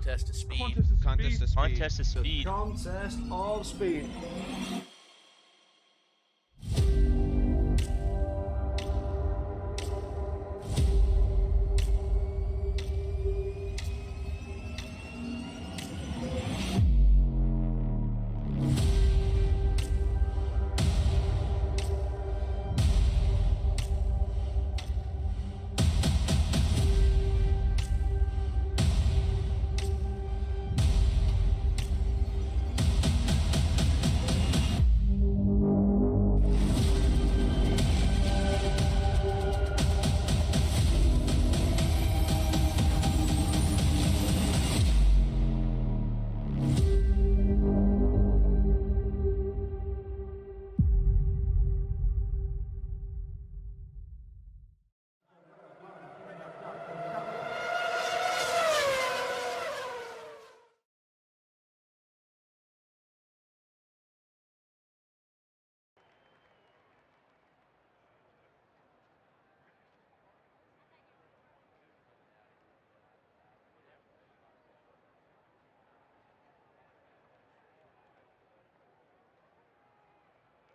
Contest to speed. Contest of speed. Contest of speed. Contest of speed.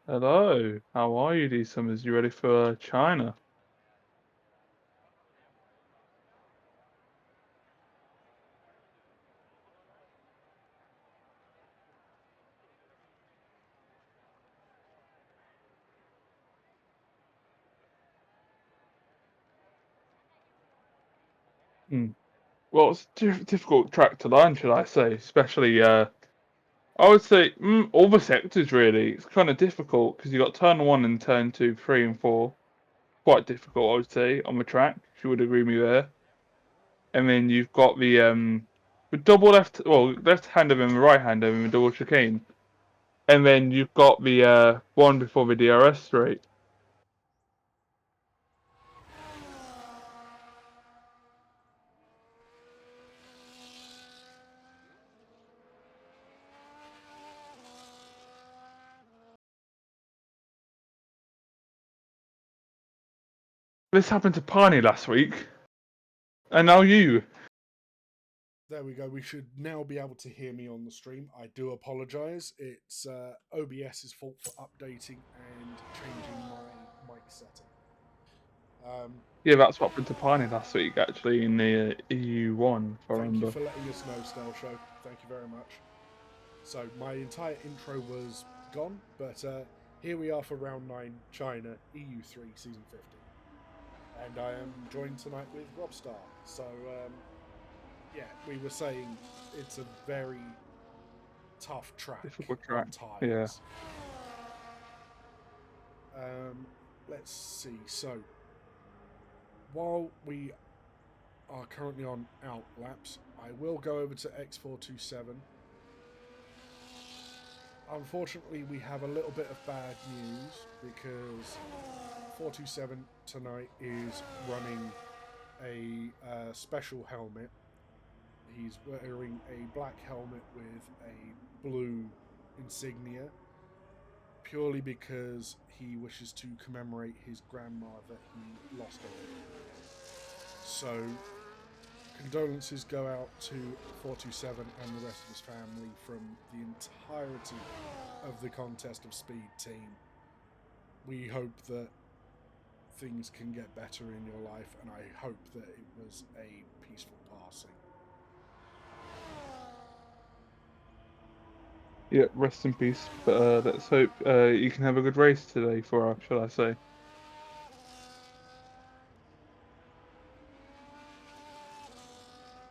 Hello, how are you these summers? You ready for China? Well, it's a difficult track to learn, should I say? Especially, I would say all the sectors really. It's kind of difficult because you got turn one and turn two, three and four. Quite difficult, I would say, on the track. If you would agree with me there. And then you've got the double left hander and the right hander and the double chicane. And then you've got the one before the DRS straight. This happened to Piney last week. And now you. There we go. We should now be able to hear me on the stream. I do apologise. It's OBS's fault for updating and changing my mic setting. Yeah, that's what happened to Piney last week, actually, in the EU1, if I Thank remember. you for letting us know, Stel Show. Thank you very much. So my entire intro was gone, but here we are for round 9, China, EU3, season 50. And I am joined tonight with Robstar. So, yeah, we were saying it's a very tough track. Difficult track, on yeah. tires. Let's see. So, while we are currently on out laps, I will go over to X427. Unfortunately, we have a little bit of bad news because 427 tonight is running a special helmet. He's wearing a black helmet with a blue insignia, purely because he wishes to commemorate his grandma that he lost on. So, condolences go out to 427 and the rest of his family from the entirety of the Contest of Speed team. We hope that things can get better in your life, and I hope that it was a peaceful passing. Yeah, rest in peace. But let's hope you can have a good race today for us, shall I say.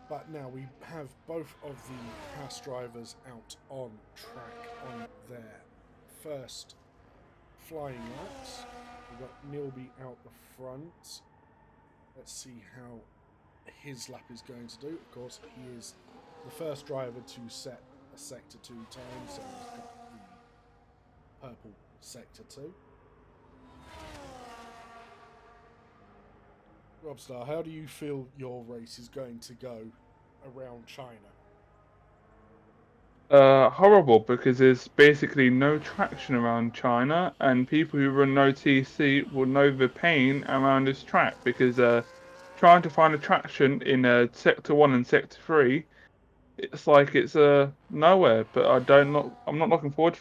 But now we have both of the Haas drivers out on track on their first flying laps. We've got Nilby out the front. Let's see how his lap is going to do. Of course, he is the first driver to set a Sector 2 time, so he's got the purple Sector 2. Robstar, how do you feel your race is going to go around China? Horrible, because there's basically no traction around China, and people who run no TC will know the pain around this track, because trying to find a traction in Sector 1 and Sector 3 it's like it's nowhere. But I'm not looking forward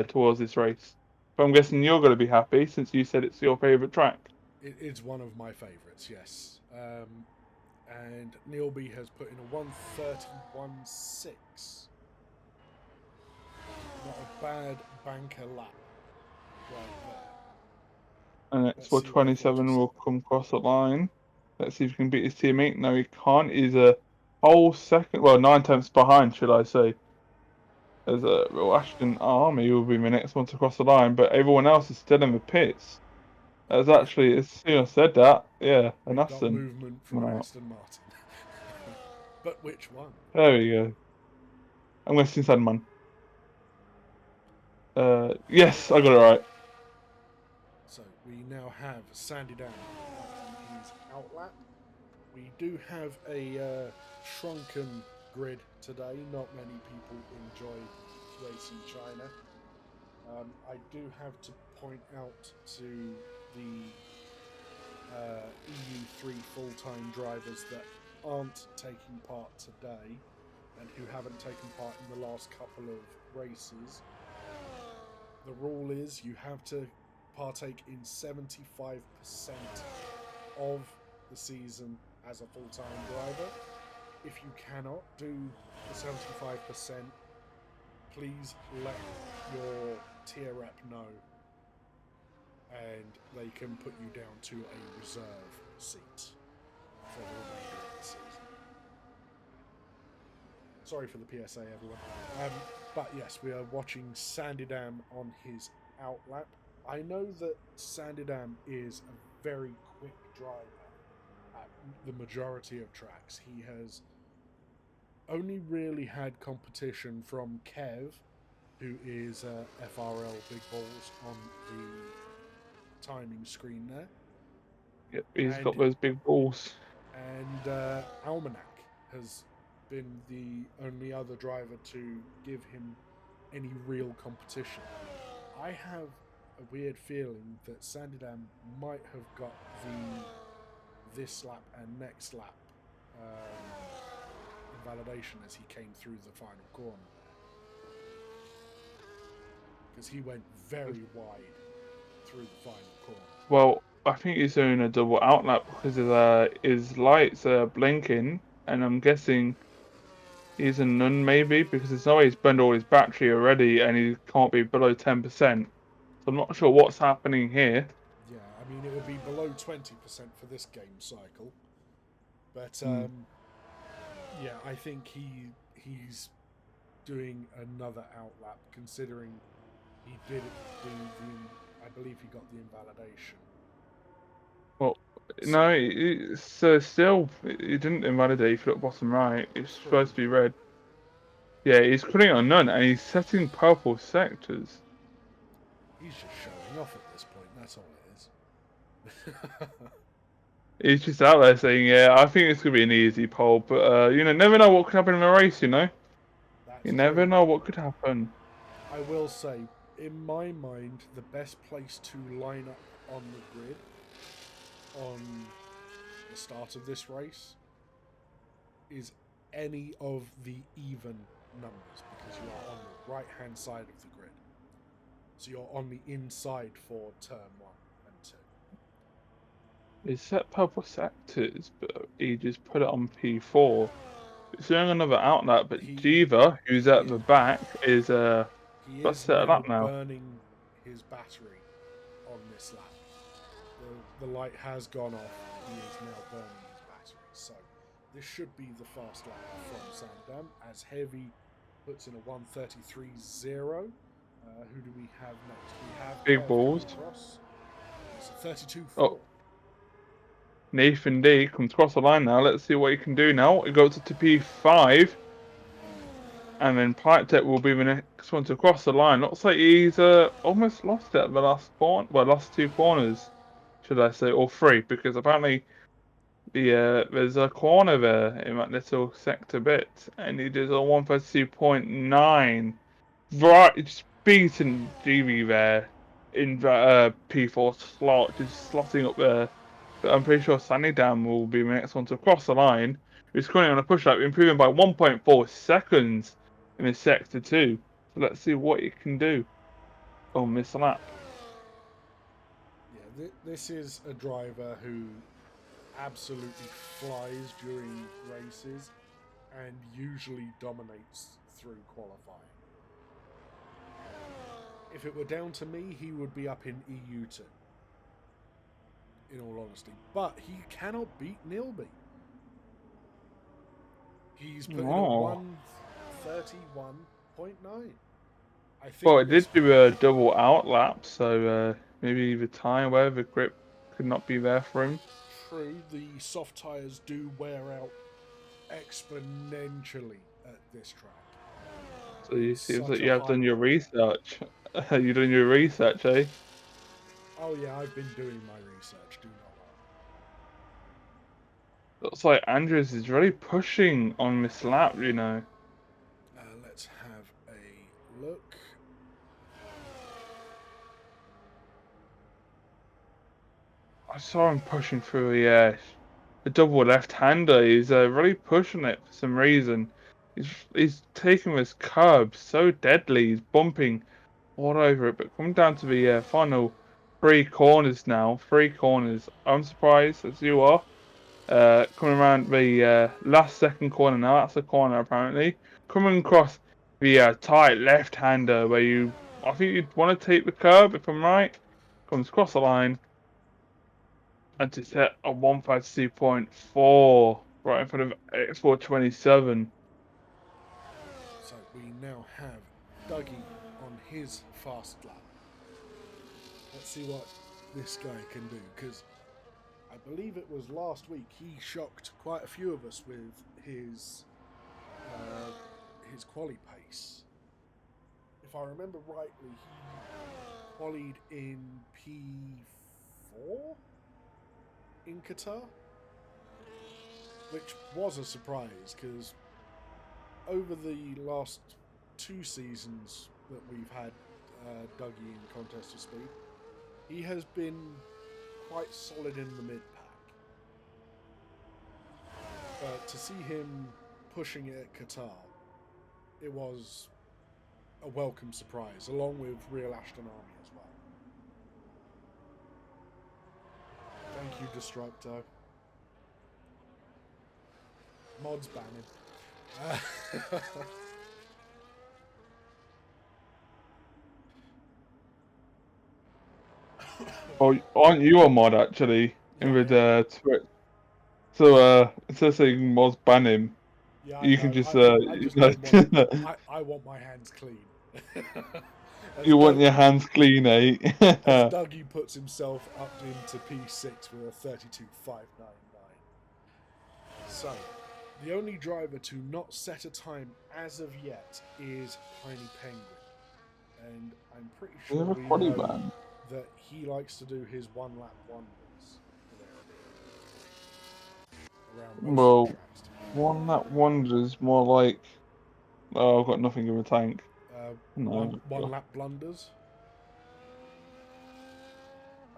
towards this race. But I'm guessing you're going to be happy since you said it's your favourite track. It's one of my favourites, yes. And Neilby has put in a 1:31.6. Not a bad banker lap right there. And next Let's for see where 27 will 47. come across the line. Let's see if he can beat his teammate. No, he can't. He's a whole second, well, 9 tenths behind, should I say. There's a real Ashton Army will be the next one to cross the line, but everyone else is still in the pits. As Yeah, actually, as soon as I said that, yeah, and we've got Aston movement from coming out. Aston Martin. But which one? There we go. I'm guessing Sandman. Yes, I got it right. So we now have Sandy Dam on his outlap. We do have a shrunken grid today. Not many people enjoy racing China. I do have to point out to the EU3 full-time drivers that aren't taking part today and who haven't taken part in the last couple of races. The rule is you have to partake in 75% of the season as a full-time driver. If you cannot do the 75%, please let your tier rep know and they can put you down to a reserve seat for the remainder of the season. Sorry for the PSA, everyone. But yes, we are watching Sandydam on his outlap. I know that Sandydam is a very quick driver at the majority of tracks. He has only really had competition from Kev, who is FRL Big Balls on the timing screen there, Yep, he's got and those big balls. Almanac has been the only other driver to give him any real competition. I have a weird feeling that Sandydam might have got this lap and next lap invalidation as he came through the final corner, because he went very wide through the final corner. Well, I think he's doing a double outlap because his lights are blinking, and I'm guessing he's a none maybe because there's no way he's burned all his battery already, and he can't be below 10%. So I'm not sure what's happening here. Yeah, I mean it would be below 20% for this game cycle, but Hmm. yeah, I think he's doing another outlap considering he did do the. I believe he got the invalidation. Well, So no, so still, he didn't invalidate if you look bottom right. It's supposed to true. be red. Yeah, he's putting on none, and he's setting purple sectors. He's just showing off at this point. That's all it is. He's just out there saying, "Yeah, I think it's gonna be an easy pole," but never know what could happen in a race. You That's never true. know what could happen. I will say, in my mind, the best place to line up on the grid on the start of this race is any of the even numbers because you are on the right hand side of the grid. So you're on the inside for turn 1 and 2. He set purple sectors, but he just put it on P4. It's doing another outlet, but Jiva, who's He at is the back, is he got is set it now up now. burning his battery on this lap. The light has gone off. He is now burning his battery. So this should be the fast lap from Sandam as Heavy puts in a 1:33.0. Who do we have next? We have Big Kev coming balls. across. It's a 32.4. Oh, Nathan D comes across the line now. Let's see what he can do now. He goes to P5. And then Pipe Tech will be the next one to cross the line. Looks like he's almost lost it at the last corner. Well, last two corners, should I say, or three, because apparently there's a corner there in that little sector bit, and he does a 132.9. Right, just beating GB there in that P4 slot, just slotting up there. But I'm pretty sure Sunny Dam will be the next one to cross the line. who's currently on a push lap, improving by 1.4 seconds in his sector 2. So let's see what he can do on this lap. Yeah, this is a driver who absolutely flies during races and usually dominates through qualifying. If it were down to me, he would be up in EU2, in all honesty. But he cannot beat Nilby. He's put in a 1:31.9. I think Well, it did do a double out lap, so maybe the tyre wear, the grip could not be there for him. True, the soft tyres do wear out exponentially at this track. So it seems like you have done your research. You've done your research, eh? Oh yeah, I've been doing my research, do not worry. Looks like Andrews is really pushing on this lap, you know. Let's have a look. I saw him pushing through the double left-hander. He's really pushing it for some reason. He's taking this curb so deadly. He's bumping all over it. But coming down to the final 3 corners now, 3 corners. I'm surprised as you are. Coming around the last second corner now. That's a corner apparently. Coming across the tight left-hander where I think you'd want to take the curb if I'm right. Comes across the line. And to set a 152.4 right in front of X427. So we now have Dougie on his fast lap. Let's see what this guy can do, because I believe it was last week he shocked quite a few of us with his quali pace. If I remember rightly, he qualied in P4 in Qatar, which was a surprise because over the last 2 seasons that we've had Dougie in Contest of Speed, he has been quite solid in the mid-pack. But to see him pushing it at Qatar, it was a welcome surprise, along with Real Ashton Army as well. Thank you, Destructo. Mods banning. Oh, aren't you a mod actually? Yeah, In the Twitch. So instead of saying mods ban him, yeah, I you can know. just I just don't want. I want my hands clean. you want your hands clean, eh? As Dougie puts himself up into P6 with a 32.599. So, the only driver to not set a time as of yet is Tiny Penguin. And I'm pretty sure we know that he likes to do his one-lap wonders around most of the tracks. One-lap wonders more like, oh, I've got nothing in the tank. No. One-lap blunders?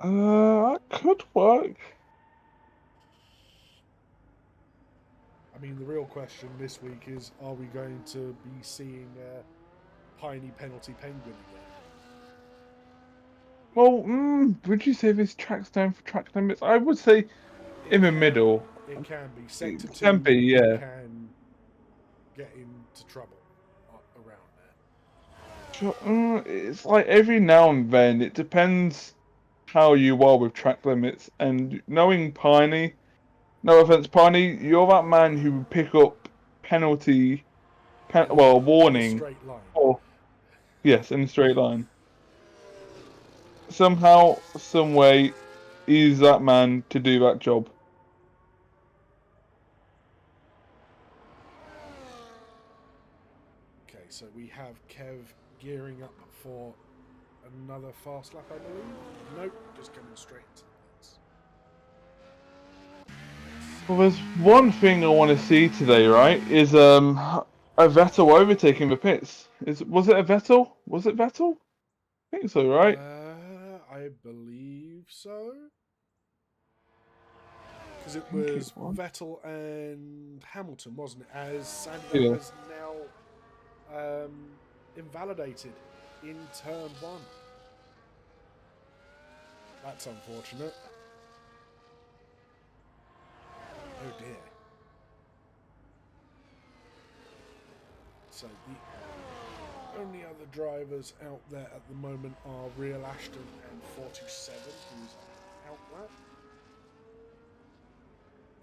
That could work. I mean, the real question this week is, are we going to be seeing Piney Penalty Penguin again? Well, would you say this track's down for track limits? I would say in the middle. It can be. Sector 2 can be, yeah. can get into trouble around there. It's like every now and then, it depends how you are with track limits. And knowing Piney, no offense, Piney, you're that man who would pick up penalty, warning. In a straight line. Or, yes, in a straight line. Somehow, some way, he's that man to do that job. Okay, so we have Kev gearing up for another fast lap, I believe. Nope, just coming straight into the pits. Well, there's one thing I want to see today, right? Is a Vettel overtaking the pits. Was it a Vettel? Was it Vettel? I think so, right? I believe so. Because it I think it was was. Vettel and Hamilton, wasn't it? As Sandoval Yeah. has now invalidated in turn one. That's unfortunate. Oh dear. So the only other drivers out there at the moment are Real Ashton and 47, who's out there.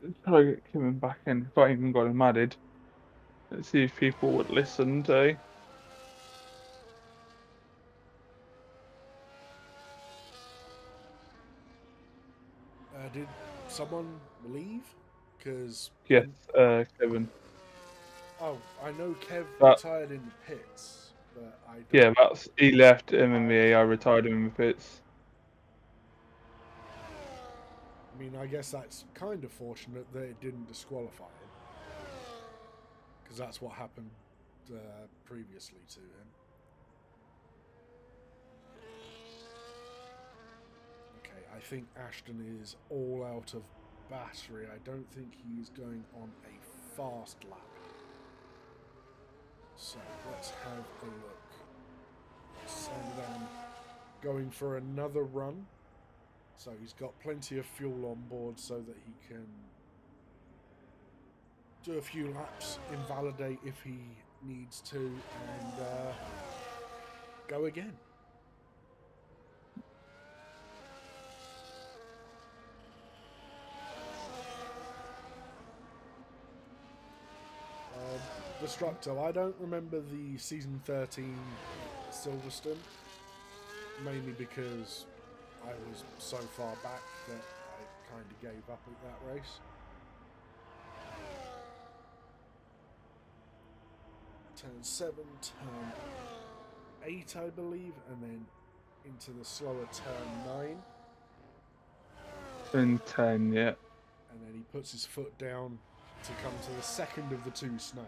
Let's try to get Kevin back in if I even got him added. Let's see if people would listen, eh? Did someone leave? Because Yes, Kevin. I know Kev That retired in the pits, but I don't. yeah, he left MMA. I retired him if it's I mean, I guess that's kind of fortunate that it didn't disqualify him, because that's what happened previously to him. Okay, I think Ashton is all out of battery. I don't think he is going on a fast lap. So let's have a look. Sandown going for another run. So he's got plenty of fuel on board so that he can do a few laps, invalidate if he needs to, and go again. Destructo, I don't remember the season 13 Silverstone, mainly because I was so far back that I kind of gave up at that race. Turn 7, turn 8, I believe, and then into the slower turn 9. in 10, yeah. And then he puts his foot down to come to the second of the two snails.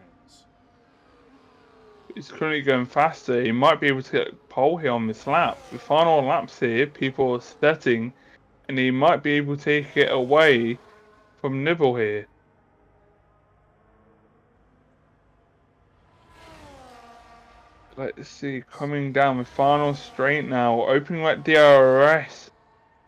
He's currently going faster. He might be able to get pole here on this lap. The final laps here, people are setting, and he might be able to take it away from Nibble here. Let's see, coming down the final straight now, opening like DRS.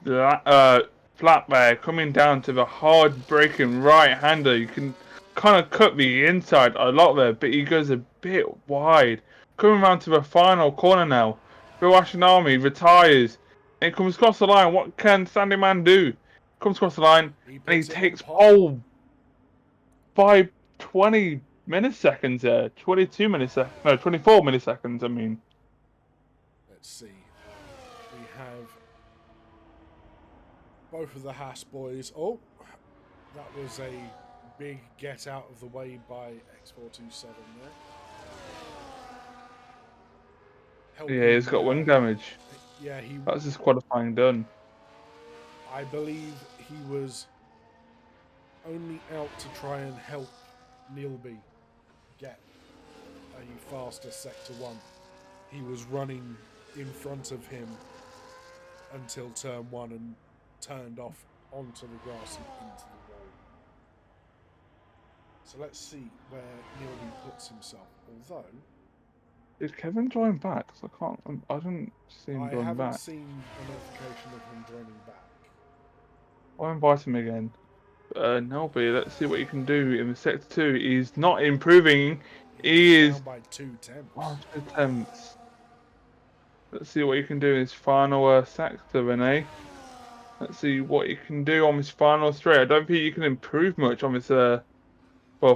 Flat there, coming down to the hard braking right-hander. You can kind of cut the inside a lot there, but he goes a bit wide. Coming around to the final corner now. Bill Ashinami retires and comes across the line. What can Sandy Man do? Comes across the line and he Puts it on takes pole. pole by 20 milliseconds there. 22 milliseconds. No, 24 milliseconds, I mean. Let's see. We have both of the Haas boys. Oh, that was a big get out of the way by X427 there. Helping, Yeah, he's got wing damage. Yeah, That's his qualifying done. I believe he was only out to try and help Neilby get a faster Sector 1. He was running in front of him until turn 1 and turned off onto the grass and into the wall. So let's see where Neilby puts himself. Although, Did Kevin join back? 'Cause I didn't see him I join haven't back. seen a notification of him joining back. I'll invite him again. Nelby, let's see what he can do in the sector 2. He's not improving. He He's down is by 2 tenths. 1 attempts. Let's see what he can do in his final sector, Renee. Let's see what he can do on his final straight. I don't think he can improve much on this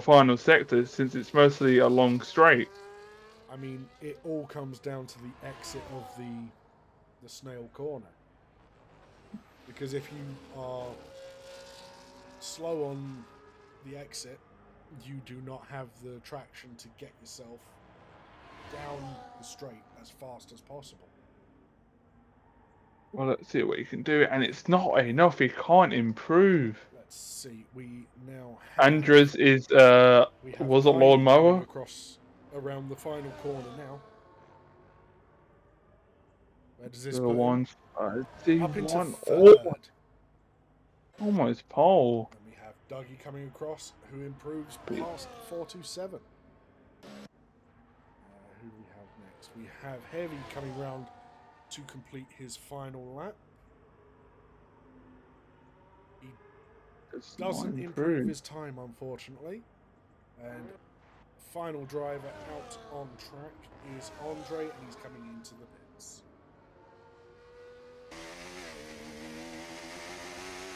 final sector since it's mostly a long straight. I mean, it all comes down to the exit of the snail corner. Because if you are slow on the exit, you do not have the traction to get yourself down the straight as fast as possible. Well, let's see what he can do. And it's not enough. He can't improve. Let's see. We now have. Andres is We have was a Heidi coming lawnmower. across around the final corner now. Where does this The put him? one, Up into one, third. almost pole. And we Dougie coming across, who improves past 427. Who do we have next? We have Heavy coming round to complete his final lap. He doesn't improve his time, unfortunately. And final driver out on track is Andre, and he's coming into the pits.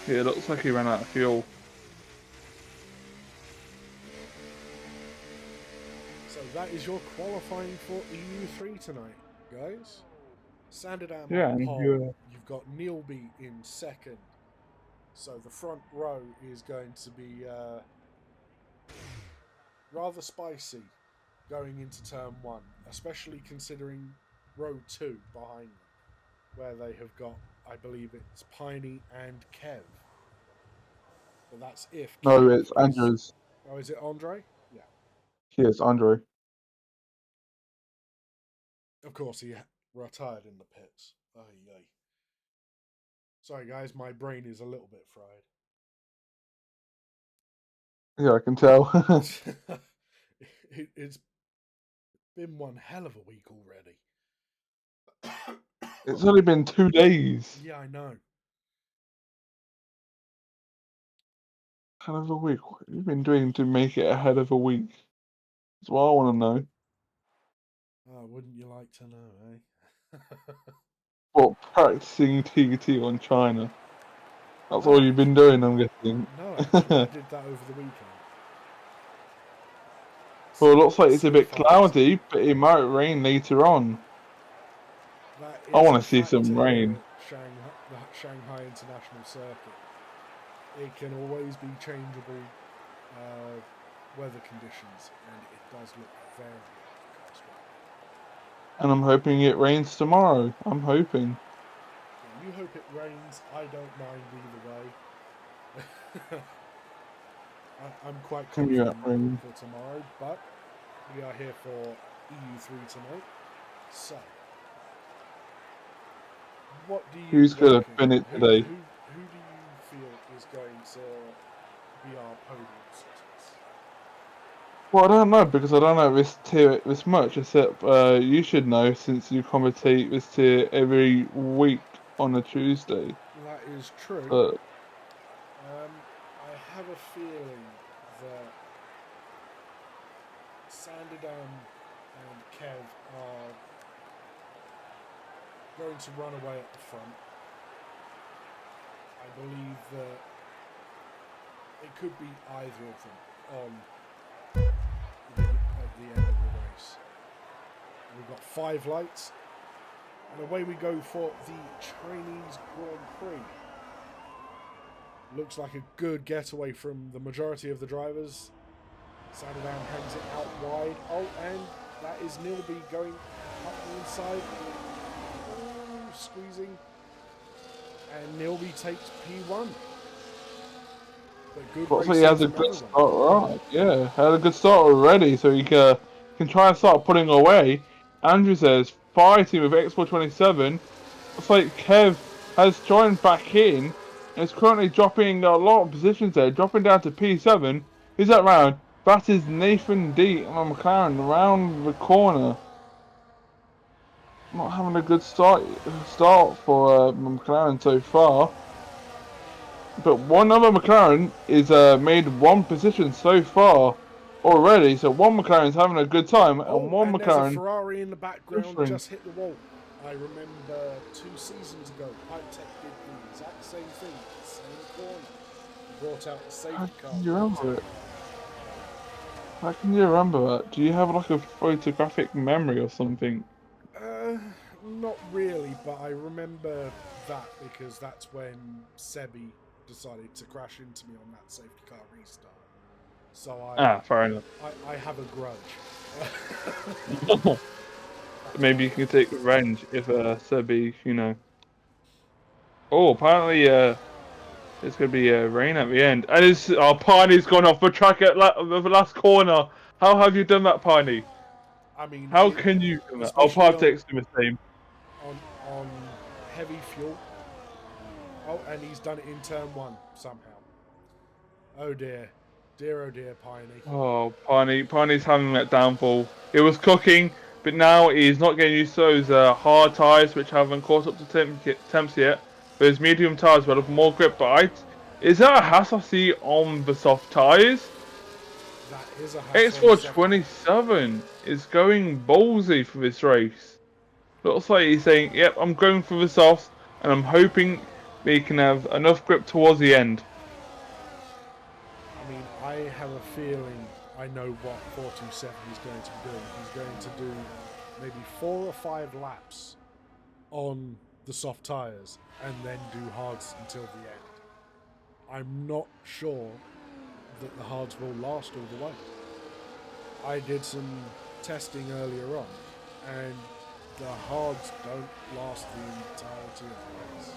Yeah, it looks like he ran out of fuel. So that is your qualifying for EU3 tonight, guys. Sanderdam Yeah, on pole. You've got Neilby in second. So the front row is going to be rather spicy going into turn 1, especially considering row 2 behind them, where they have got, I believe it's Piney and Kev. But that's if No, Kev it's Andrews. Oh, is it Andre? Yeah. Yes, Andre. Of course, he retired in the pits. Ay. Sorry, guys, my brain is a little bit fried. Yeah, I can tell. It's been one hell of a week already. It's only been 2 days. Yeah, I know. Hell of a week. What have you been doing to make it a hell of a week? That's what I want to know. Oh, wouldn't you like to know, eh? What, practicing TT on China? That's all you've been doing, I'm guessing. No, actually, I did that over the weekend. Well, it looks like it's a bit Snowfights. cloudy, but it might rain later on. That I is want a to see some factor rain. here at the Shanghai International Circuit. It can always be changeable weather conditions, and it does look very overcast right now. And I'm hoping it rains tomorrow. I'm hoping. Yeah, you hope it rains. I don't mind either way. I'm quite confident for tomorrow, but we are here for EU3 tonight. So, what do you Who's going to reckon? win it today? Who do you feel is going to be our podium sitters? Well, I don't know, because I don't know this tier this much, except you should know since you commentate this tier every week on a Tuesday. That is true. But I have a feeling that Sanderdam and Kev are going to run away at the front. I believe that it could be either of them at the end of the race. We've got 5 lights, and away we go for the Chinese Grand Prix. Looks like a good getaway from the majority of the drivers. Sanderdam hangs it out wide. Oh, and that is Nilby going up the inside. Oh, squeezing. And Nilby takes P1. But good looks like he has a good everyone. start, right? Yeah, had a good start already, so he can try and start putting away. Andrew says, fighting with Expo 27. Looks like Kev has joined back in and is currently dropping a lot of positions there, dropping down to P7. Who's that round? That is Nathan D on McLaren around the corner. Not having a good start for McLaren so far. But one other McLaren is made 1 position so far already. So one McLaren's having a good time, and one and McLaren. There's a Ferrari in the background different. just hit the wall. I remember 2 seasons ago, Pipe Tech did the exact same thing, same corner. Brought out the safety car. How can you remember it? How can you remember that? Do you have like a photographic memory or something? Not really, but I remember that because that's when Sebi decided to crash into me on that safety car restart. So fair enough. I have a grudge. Maybe you can take revenge if Sebi, you know. Oh, apparently it's gonna be rain at the end, and it's our Piney's gone off the track at the last corner. How have you done that, Piney? I mean, how can you do that? I'll especially probably text him the same. On heavy fuel. Oh, and he's done it in turn 1 somehow. Oh dear. Dear, oh dear, Piney. Oh, Piney's having that downfall. It was cooking, but now he's not getting used to those hard tyres, which haven't caught up to temps yet. But his medium tyres will have more grip. Is that a hassle I see on the soft tyres? That is a hassle on the soft. X427 is going ballsy for this race. Looks like he's saying, "Yep, I'm going for the softs, and I'm hoping we can have enough grip towards the end." I mean, I have a feeling I know what 427 is going to be doing. He's going to do maybe 4 or 5 laps on the soft tyres and then do hards until the end. I'm not sure that the hards will last all the way. I did some testing earlier on, and the hards don't last the entirety of the race.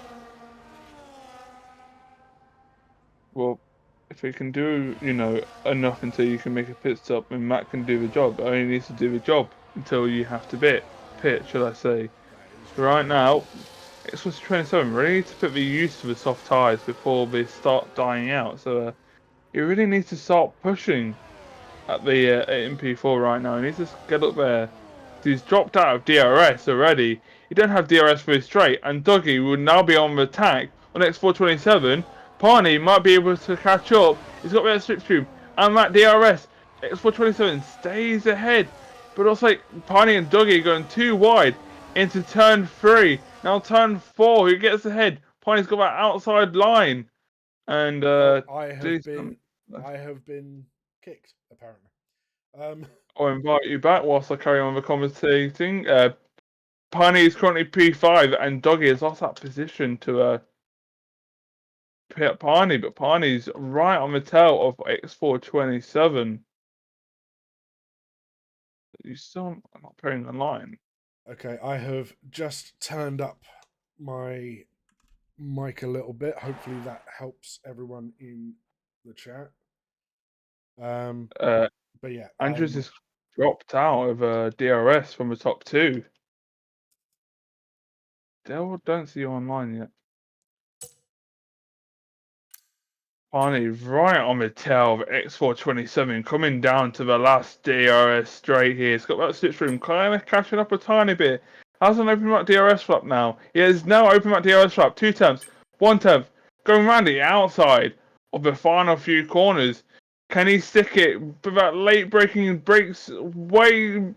Well, if he can do, enough until you can make a pit stop, and Matt can do the job. Only needs to do the job until you have to pit, should I say? Right now, it's was 27. Really need to put the use to the soft tyres before they start dying out. So you really need to start pushing at the at MP4 right now. He needs to get up there. He's dropped out of DRS already. You don't have DRS for his straight, and Dougie will now be on the attack on X427. Parney might be able to catch up. He's got that slipstream and that DRS. X427 stays ahead, but it looks like Parney and Dougie are going too wide into turn 3. Now turn 4, who gets ahead? Parney's got that outside line, and Oh, Jason, I have been kicked apparently. Um, I'll invite you back whilst I carry on the commentating. Piney is currently P5, and Doggy has lost that position to Piney, but Piney's right on the tail of X427. You still not appearing online. okay, I have just turned up my mic a little bit. Hopefully that helps everyone in the chat. Uh, But yeah, Andrews has dropped out of DRS from the top 2. Still don't see you online yet. Piney right on the tail of X427, coming down to the last DRS straight here. It's got that slipstream kind of catching up a tiny bit. Hasn't opened that DRS flap now. He has now opened that DRS flap 2 tenths, 1 tenth, going round the outside of the final few corners. Can he stick it? But that late braking brakes way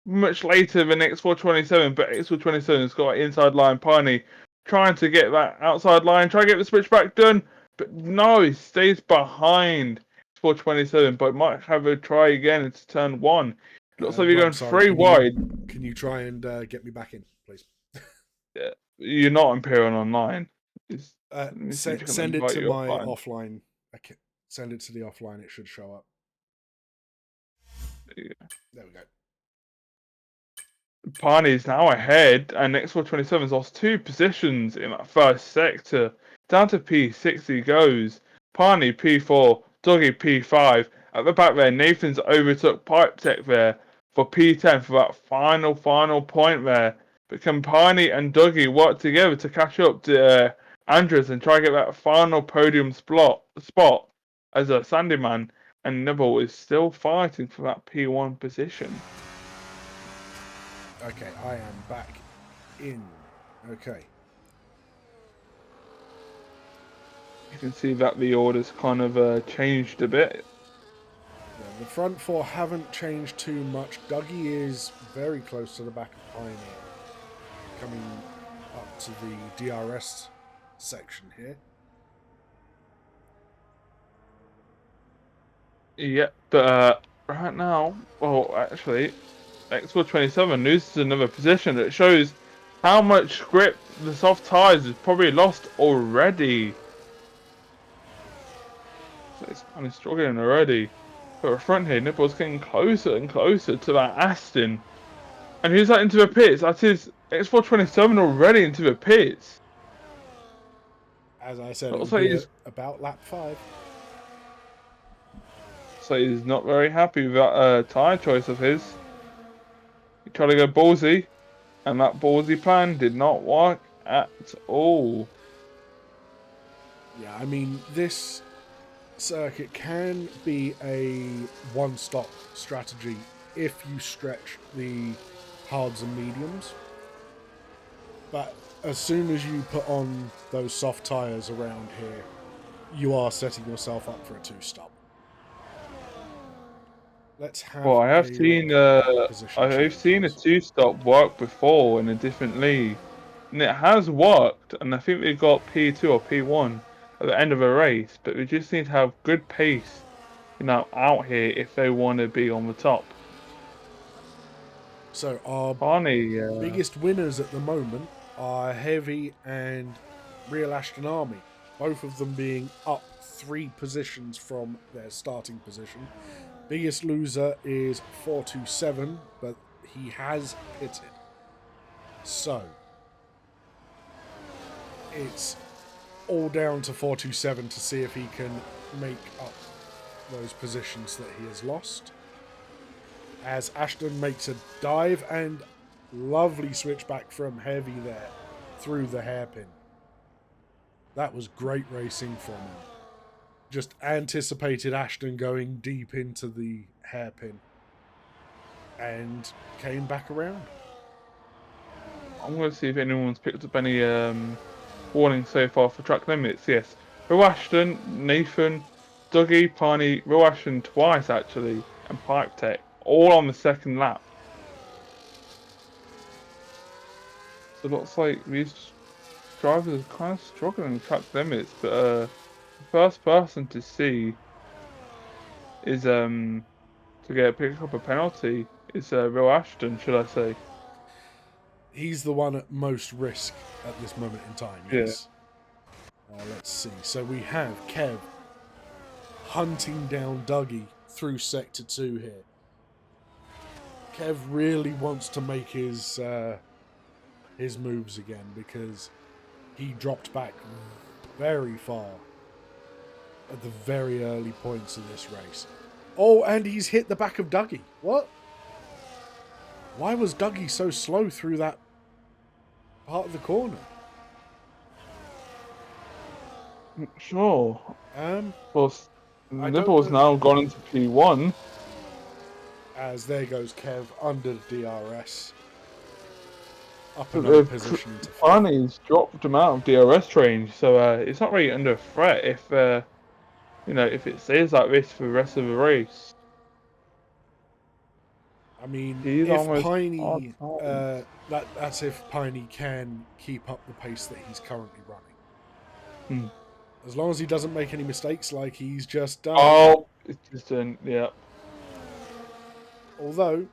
much later than X427, but X427 has got an inside line. Piney trying to get that outside line, try to get the switchback done. But no, he stays behind 427, but might have a try again into turn 1. Looks like you're Rob, going sorry, 3 wide. Can you try and get me back in, please? Yeah, you're not appearing online. Send it invite to you my offline. offline. Send it to the offline. It should show up. Yeah. There we go. Piney's now ahead, and X427's lost 2 positions in that first sector. Down to P6 he goes. Piney P4, Dougie P5. At the back there, Nathan's overtook Pipe Tech there for P10 for that final point there. But can Piney and Dougie work together to catch up to Andrews and try to get that final podium spot as a Sandyman? And Nibble is still fighting for that P1 position. Okay, I am back in. Okay. You can see that the order's kind of changed a bit. Yeah, the front 4 haven't changed too much. Dougie is very close to the back of Pioneer, coming up to the DRS section here. Yeah, but right now, well, actually, X427 loses another position. It shows how much grip the soft tyres has probably lost already. So it's kind of struggling already. But front here, Nipple's getting closer and closer to that Aston. And who's that into the pits? That is X427 already into the pits. As I said, Looks it would like be about lap 5. So he's not very happy with that tyre choice of his. He tried to go ballsy, and that ballsy plan did not work at all. Yeah, I mean, this circuit can be a one-stop strategy if you stretch the hards and mediums. But as soon as you put on those soft tyres around here, you are setting yourself up for a two-stop. Let's have Well, I a have look seen at position I've seen a changes. two-stop work before in a different league, and it has worked. And I think we got P2 or P1 at the end of a race, but we just need to have good pace, out here if they want to be on the top. So our Barney, biggest winners at the moment are Heavy and Real Ashton Army, both of them being up 3 positions from their starting position. Biggest loser is 427, but he has pitted. So it's all down to 427 to see if he can make up those positions that he has lost. As Ashton makes a dive and lovely switch back from Heavy there through the hairpin. That was great racing from him. Just anticipated Ashton going deep into the hairpin and came back around. I'm going to see if anyone's picked up any warnings so far for track limits. Yes, Will Ashton, Nathan, Dougie, Parney, Will Ashton twice actually, and Pipe Tech all on the second lap. So it looks like these drivers are kind of struggling with track limits, but the first person to see is to pick up a penalty is Will Ashton, should I say? He's the one at most risk at this moment in time, Yeah. yes. Let's see. So we have Kev hunting down Dougie through Sector 2 here. Kev really wants to make his moves again because he dropped back very far at the very early points of this race. Oh, and he's hit the back of Dougie. What? Why was Dougie so slow through that part of the corner? Sure. Well, Nipple's know. now gone into P1. As there goes Kev under DRS. Up another position to Barney's dropped him out of DRS range, so it's not really under threat if if it stays like this for the rest of the race. I mean, He's if almost Piney, that's if Piney can keep up the pace that he's currently running. As long as he doesn't make any mistakes like he's just done. Oh, it's just done, yeah. Although,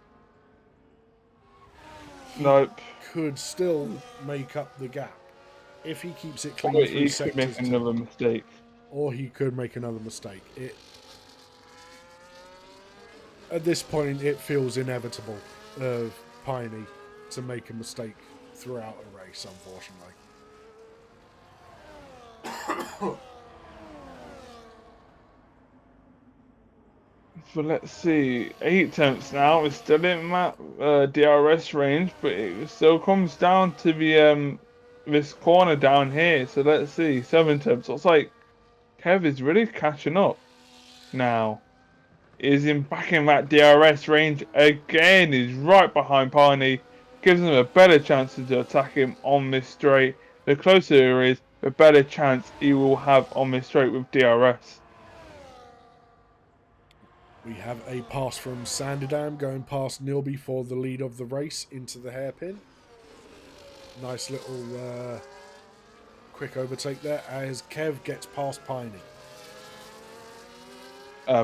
nope, could still make up the gap if he keeps it clean or through he sectors. could make another mistake. Or he could make another mistake. At this point, it feels inevitable of Piney to make a mistake throughout a race, unfortunately. So let's see, 8 tenths now. It's still in that DRS range, but it still comes down to the this corner down here. So let's see, 7 tenths. Looks like Kev is really catching up now. Is back in that DRS range again. He's right behind Parney, gives him a better chance to attack him on this straight. The closer he is, the better chance he will have on this straight with DRS. We have a pass from Sanderdam going past Nilby for the lead of the race into the hairpin. Nice little quick overtake there as Kev gets past Piney.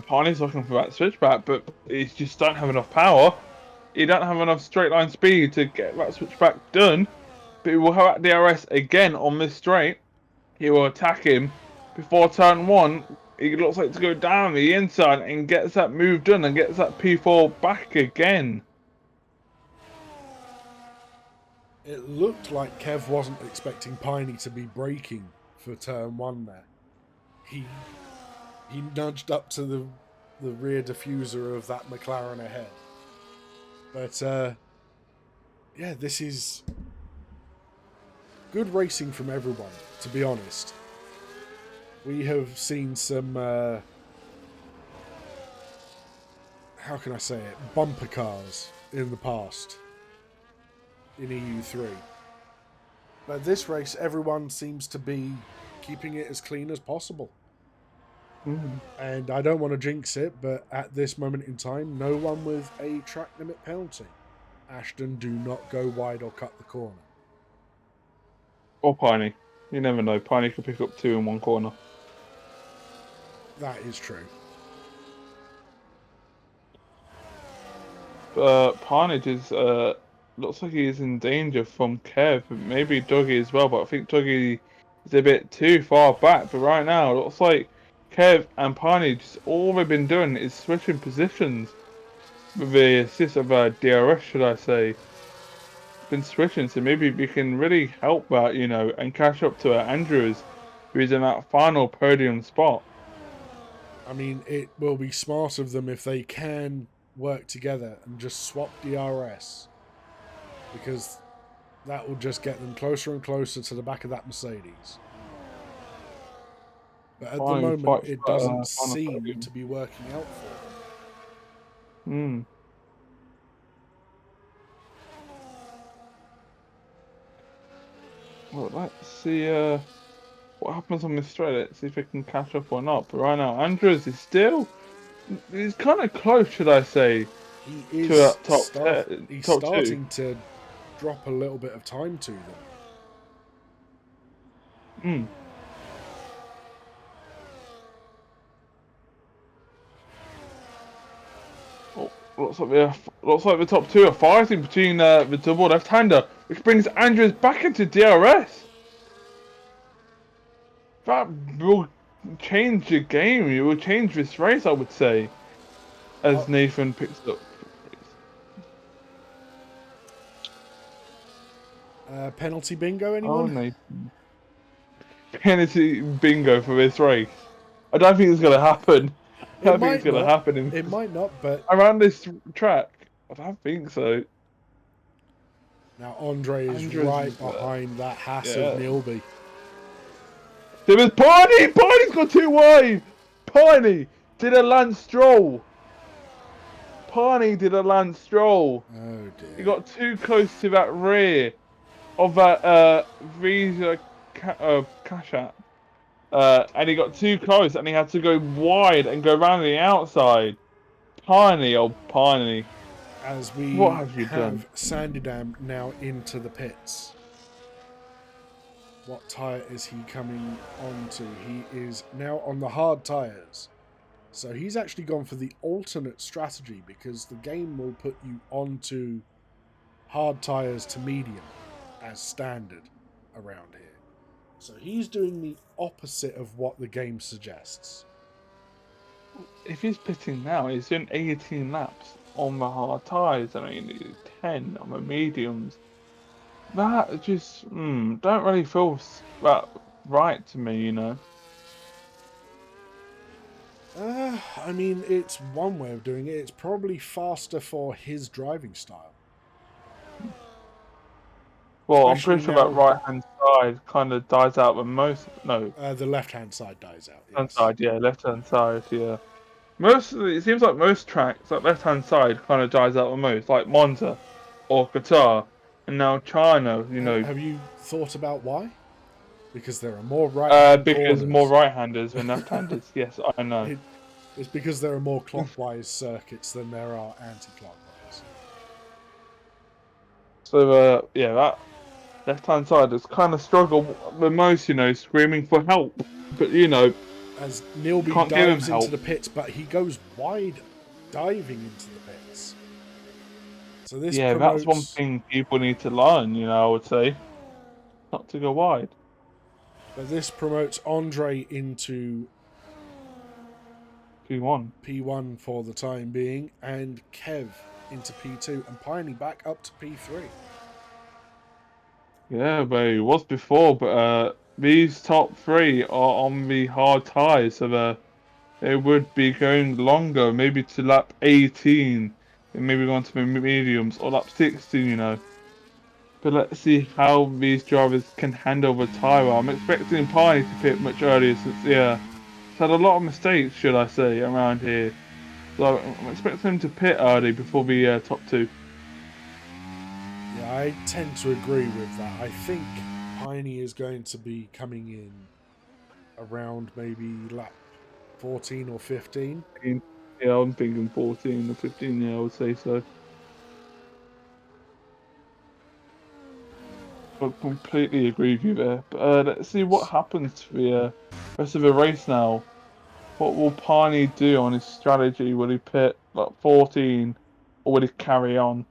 Parney's looking for that switchback, but he just don't have enough power. He don't have enough straight line speed to get that switchback done. But he will have that DRS again on this straight. He will attack him before turn 1. He looks like to go down the inside and gets that move done and gets that P4 back again. It looked like Kev wasn't expecting Piney to be braking for turn 1 there. He nudged up to the rear diffuser of that McLaren ahead. But yeah, this is good racing from everyone, to be honest. We have seen some how can I say it, bumper cars in the past in EU3. But this race, everyone seems to be keeping it as clean as possible. Mm. And I don't want to jinx it, but at this moment in time, no one with a track limit penalty. Ashton, do not go wide or cut the corner. Or Piney. You never know. Piney could pick up 2 in one corner. That is true. Parnage is looks like he is in danger from Kev, maybe Dougie as well, but I think Dougie is a bit too far back. But right now, it looks like Kev and Parnage, all they've been doing is switching positions with the assist of DRS, should I say. Been switching, so maybe we can really help that, and catch up to Andrews, who is in that final podium spot. I mean, it will be smart of them if they can work together and just swap DRS, because that will just get them closer and closer to the back of that Mercedes. But at the moment, it doesn't seem to be working out for them. Well, let's see what happens on this straight. Let's see if we can catch up or not. But right now, Andrews is still... He's kind of close, should I say, he is to that he's top starting two. to drop a little bit of time to them. Oh, looks like the top two are fighting between the double left-hander, which brings Andrews back into DRS. That will change the game. It will change this race, I would say, as Nathan picks up. Penalty bingo, anyone? Oh, Nathan. Penalty bingo for this race. I don't think it's going to happen. I don't think it's going to happen. It might not, but... Around this track, I don't think so. Now, Andre is right behind that Haas of Nilby. There was Piney! Piney's got too wide! Piney did a Lance Stroll. Piney did a Lance Stroll. Oh, dear. He got too close to that rear of that Visa Cash App. And he got too close and he had to go wide and go round the outside. Piney, oh Piney. As we what have you have done? Sandydam now into the pits. What tyre is he coming on to? He is now on the hard tyres. So he's actually gone for the alternate strategy, because the game will put you onto hard tyres to medium as standard around here. So he's doing the opposite of what the game suggests. If he's pitting now, he's doing 18 laps on the hard tyres. I mean, 10 on the mediums. That just don't really feel that right to me, I mean, it's one way of doing it. It's probably faster for his driving style. Well, especially I'm pretty sure that right-hand side kind of dies out the most. No. The left-hand side dies out. Yes. Left-hand side, yeah. Left-hand side, yeah. It seems like most tracks, like left-hand side, kind of dies out the most. Like Monza or Qatar. And now China, Have you thought about why? Because there are more right-handers. Because more right-handers than left-handers. Yes, I know. It's because there are more clockwise circuits than there are anti-clockwise. So, yeah, that left-hand side has kind of struggled the most, screaming for help. But, as Nilby dives into the pits, but he goes wide diving into the pits. So this that's one thing people need to learn, I would say. Not to go wide. But this promotes Andre into P1 for the time being, and Kev into P2, and Piney back up to P3. Yeah, but he was before, but these top three are on the hard tyres, so they would be going longer, maybe to lap 18, and maybe going to the mediums, or lap 16, But let's see how these drivers can handle the tyre. I'm expecting Piney to pit much earlier, since, he's had a lot of mistakes, should I say, around here. So I'm expecting him to pit early before the top two. Yeah, I tend to agree with that. I think Piney is going to be coming in around maybe lap 14 or 15. Yeah, I'm thinking 14 or 15. Yeah, I would say so. I completely agree with you there. But let's see what Yes. happens for the rest of the race now. What will Piney do on his strategy? Will he pit like 14 or will he carry on?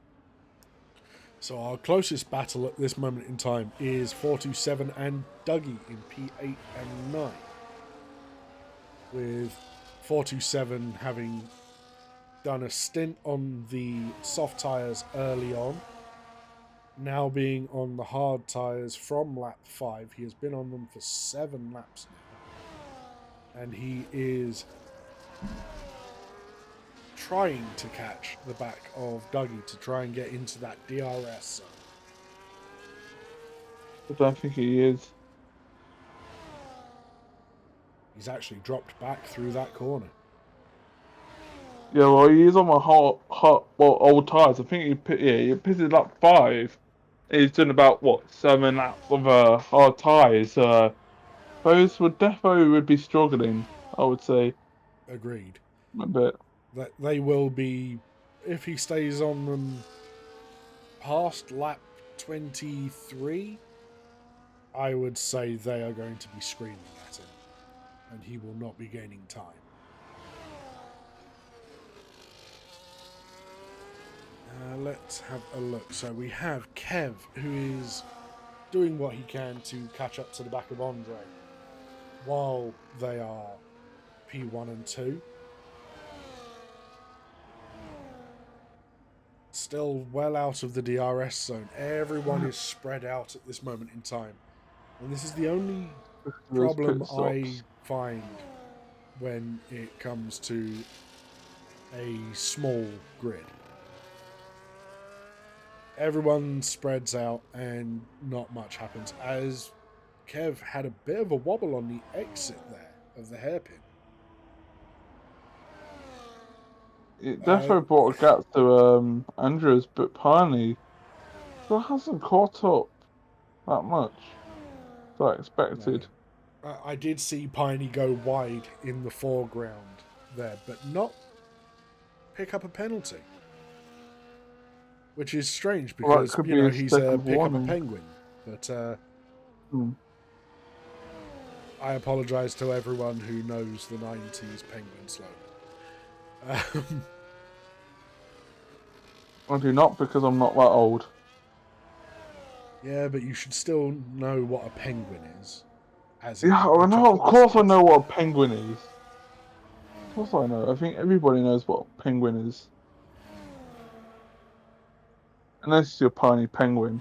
So our closest battle at this moment in time is 427 and Dougie in P8 and 9. With 427 having done a stint on the soft tyres early on, now being on the hard tyres from lap 5. He has been on them for 7 laps now. And he is trying to catch the back of Dougie to try and get into that DRS zone. I don't think he is. He's actually dropped back through that corner. Yeah, well, he is on my old tyres. I think he pitted like 5. He's done about what 7 laps of hard tyres. Those would be struggling. I would say Agreed. a bit. That they will be, if he stays on them past lap 23, I would say they are going to be screaming at him and he will not be gaining time. Let's have a look. So we have Kev, who is doing what he can to catch up to the back of Andre while they are P1 and 2. Still well out of the DRS zone. Everyone is spread out at this moment in time. And this is the only Those problem pit I stops. find when it comes to a small grid. Everyone spreads out and not much happens, as Kev had a bit of a wobble on the exit there of the hairpin. It definitely brought a gap to Andrews, but Piney still hasn't caught up that much as I expected. No. I did see Piney go wide in the foreground there, but not pick up a penalty. Which is strange Well, that because, could be a he's a second pick up a warning. penguin. But Hmm. I apologise to everyone who knows the 90s penguin slogan. I do not because I'm not that old. Yeah, but you should still know what a penguin is. As in Yeah, the I know. Of chocolate course, I biscuits. know what a penguin is. Of course, I know. I think everybody knows what a penguin is, unless you're a Piney penguin.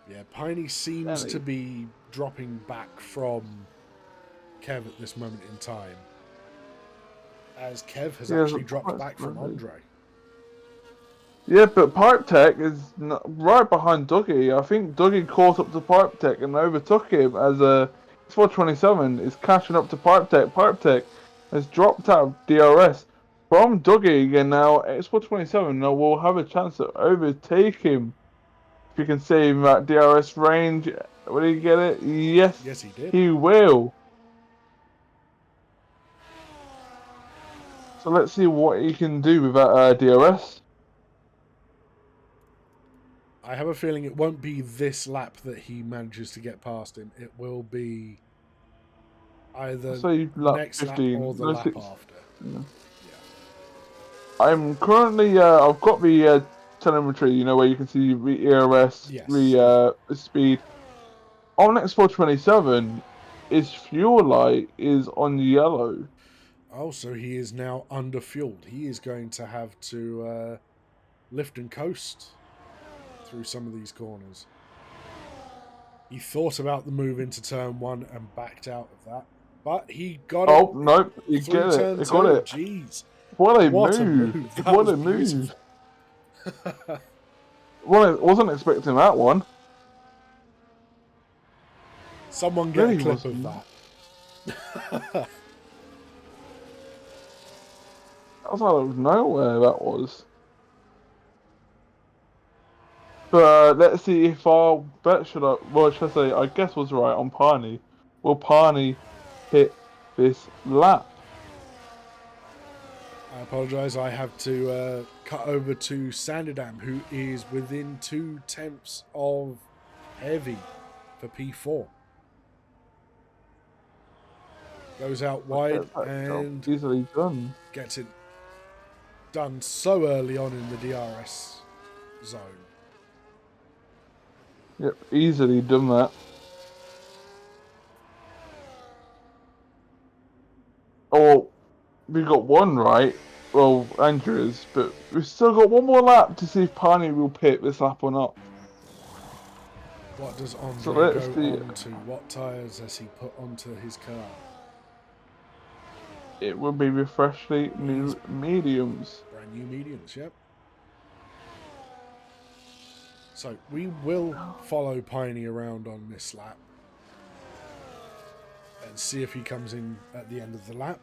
Yeah, Piney seems to Ellie. be dropping back from Kev at this moment in time. As Kev has Yeah, actually dropped quite back from slowly. Andre. Yeah, but Pipe Tech is right behind Dougie. I think Dougie caught up to Pipe Tech and overtook him as X427 is catching up to Pipe Tech. Pipe Tech has dropped out of DRS from Dougie, and now X427 now will have a chance to overtake him if he can save that DRS range. Will he get it? Yes, Yes, he did. he will. So let's see what he can do with that DRS. I have a feeling it won't be this lap that he manages to get past him. It will be I'll either say lap next lap 15. or the No, lap 6. after. Yeah. Yeah. I'm currently I've got the telemetry, where you can see the ERS, Yes. the speed. On X427, his fuel light is on yellow. Oh, so he is now underfueled. He is going to have to lift and coast through some of these corners. He thought about the move into turn 1 and backed out of that. But he got it Oh, nope, you through get it. turn I got 2. it. Jeez. What a What a move. move. That What was a move. beautiful. Well, I wasn't expecting that one. Someone get a Really clip of wasn't. that. That was out of nowhere, that was. But let's see if our bet should I say, I guess was right on Parney. Will Parney hit this lap? I apologise. I have to cut over to Sanderdam, who is within 2/10 of Heavy for P4. Goes out wide and Easily done. gets it done so early on in the DRS zone. Yep, easily done that. Oh, we got one right. Well, Andrews, but we've still got one more lap to see if Parney will pit this lap or not. What does Andre So let's go see. on to? What tyres has he put onto his car? It will be freshly new mediums. Brand new mediums, yep. So we will follow Piney around on this lap and see if he comes in at the end of the lap,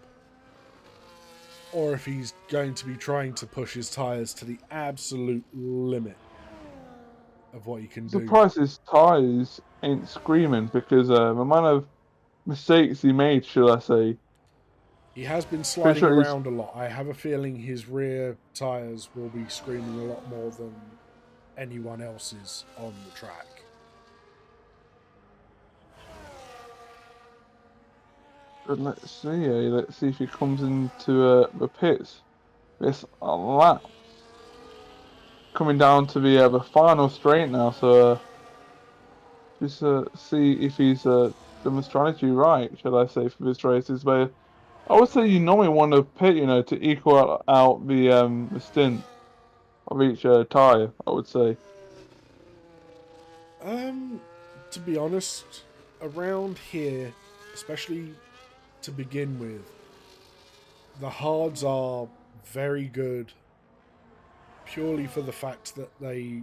or if he's going to be trying to push his tyres to the absolute limit of what he can do. Surprised his tyres ain't screaming because the amount of mistakes he made, should I say. He has been sliding around a lot. I have a feeling his rear tyres will be screaming a lot more than anyone else's on the track. But let's see if he comes into the pits. This lap coming down to the final straight now, so just see if he's done the strategy right, shall I say, for this race. Is where I would say you normally want to pit, to equal out the stint of each tyre. I would say. To be honest, around here, especially to begin with, the hards are very good purely for the fact that they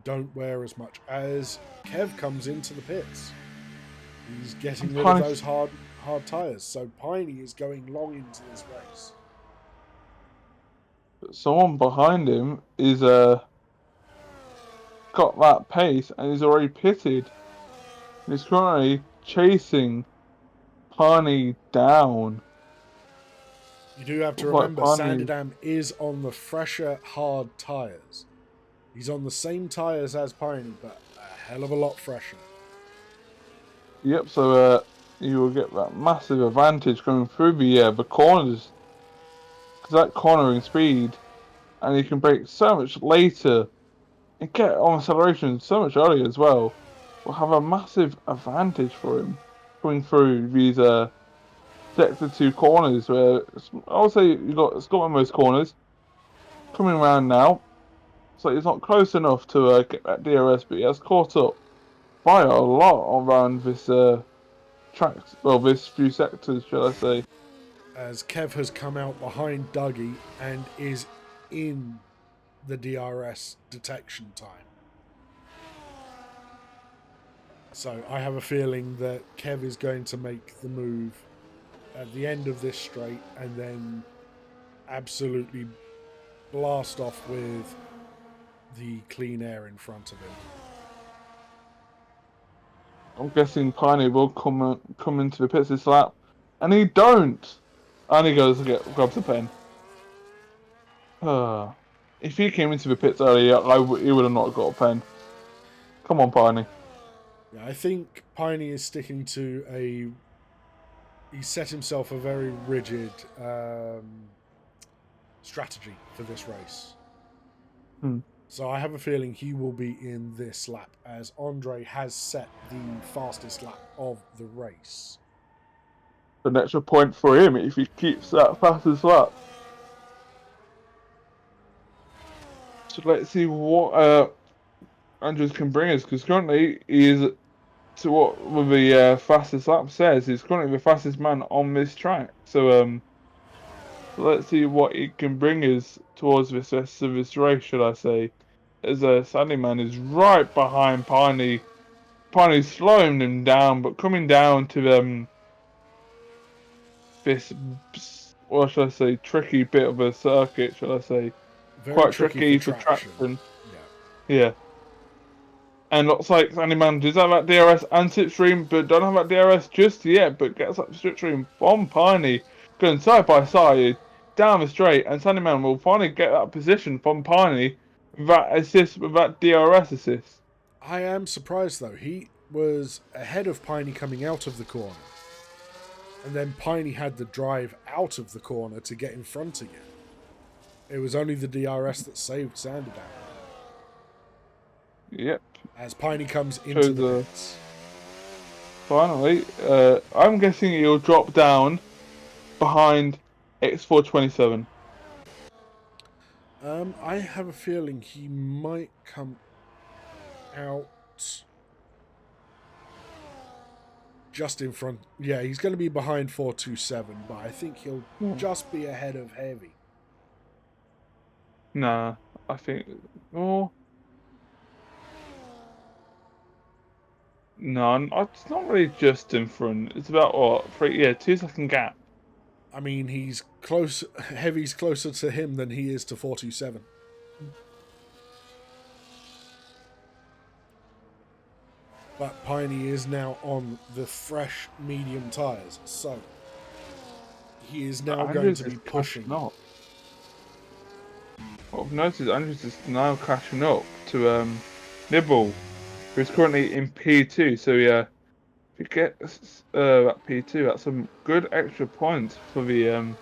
don't wear as much. As Kev comes into the pits, he's getting rid of those hard tyres, so Piney is going long into this race. Someone behind him is got that pace and he's already pitted. He's currently chasing Parney down. You do have to remember, Sanderdam is on the fresher hard tyres. He's on the same tyres as Piney, but a hell of a lot fresher. Yep, so you will get that massive advantage coming through the corners. Because that cornering speed, and you can brake so much later and get on acceleration so much earlier as well, will have a massive advantage for him coming through these sector 2 corners where I would say it's got most corners coming around now. So it's not close enough to get that DRS, but he has caught up by a lot around this track. Well, this few sectors, shall I say? As Kev has come out behind Dougie and is in the DRS detection time. So I have a feeling that Kev is going to make the move at the end of this straight and then absolutely blast off with the clean air in front of him. I'm guessing Piney will come into the pits this lap, and he don't. And he goes to grabs a pen. If he came into the pits earlier, he would have not got a pen. Come on, Piney. Yeah, I think Piney is sticking to he set himself a very rigid strategy for this race. So I have a feeling he will be in this lap, as Andre has set the fastest lap of the race. An extra point for him if he keeps that fastest lap. So let's see what Andrews can bring us, because currently he is, to what the fastest lap says, he's currently the fastest man on this track. So let's see what he can bring us towards this rest of this race, should I say. As Sandyman is right behind Piney. Piney's slowing him down, but coming down to this, what should I say, tricky bit of a circuit, shall I say? Very Quite tricky for tricky for traction. traction. Yeah. Yeah. And looks like Sandy Man does have that DRS and slipstream, but don't have that DRS just yet, but gets that slipstream from Piney, going side by side, down the straight, and Sandy Man will finally get that position from Piney with that assist, with that DRS assist. I am surprised though. He was ahead of Piney coming out of the corner. And then Piney had the drive out of the corner to get in front again. It was only the DRS that saved Sanderdown. Yep. As Piney comes into Shows the pits. finally, I'm guessing he'll drop down behind X427. I have a feeling he might come out just in front. Yeah, he's going to be behind 427, but I think he'll just be ahead of Heavy. Nah, I think. Oh. No, it's not really just in front. It's about what? 2 second gap. I mean, he's close. Heavy's closer to him than he is to 427. But Piney is now on the fresh medium tyres, so he is now going to be pushing. What I've noticed, Andrews is now catching up to Nibble, who's currently in P2. So yeah, if he gets that P2, that's some good extra points for the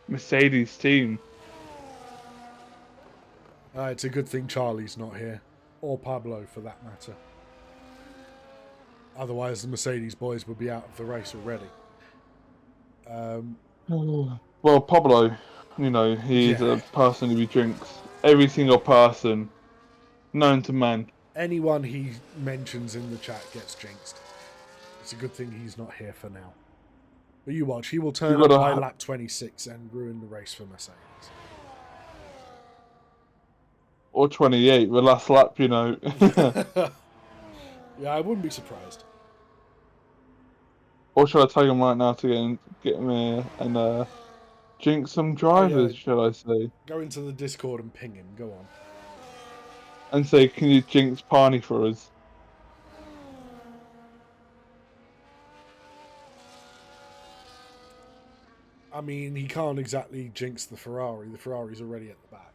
Mercedes team. It's a good thing Charlie's not here, or Pablo for that matter. Otherwise, the Mercedes boys would be out of the race already. Well, Pablo, you know, he's a person who drinks every single person known to man. Anyone he mentions in the chat gets jinxed. It's a good thing he's not here for now. But you watch, he will turn up by lap 26 and ruin the race for Mercedes. Or 28, the last lap, you know. Yeah, I wouldn't be surprised. Or should I tag him right now to get him here and jinx some drivers, shall I say? Go into the Discord and ping him. Go on. And say, can you jinx Piney for us? I mean, he can't exactly jinx the Ferrari. The Ferrari's already at the back.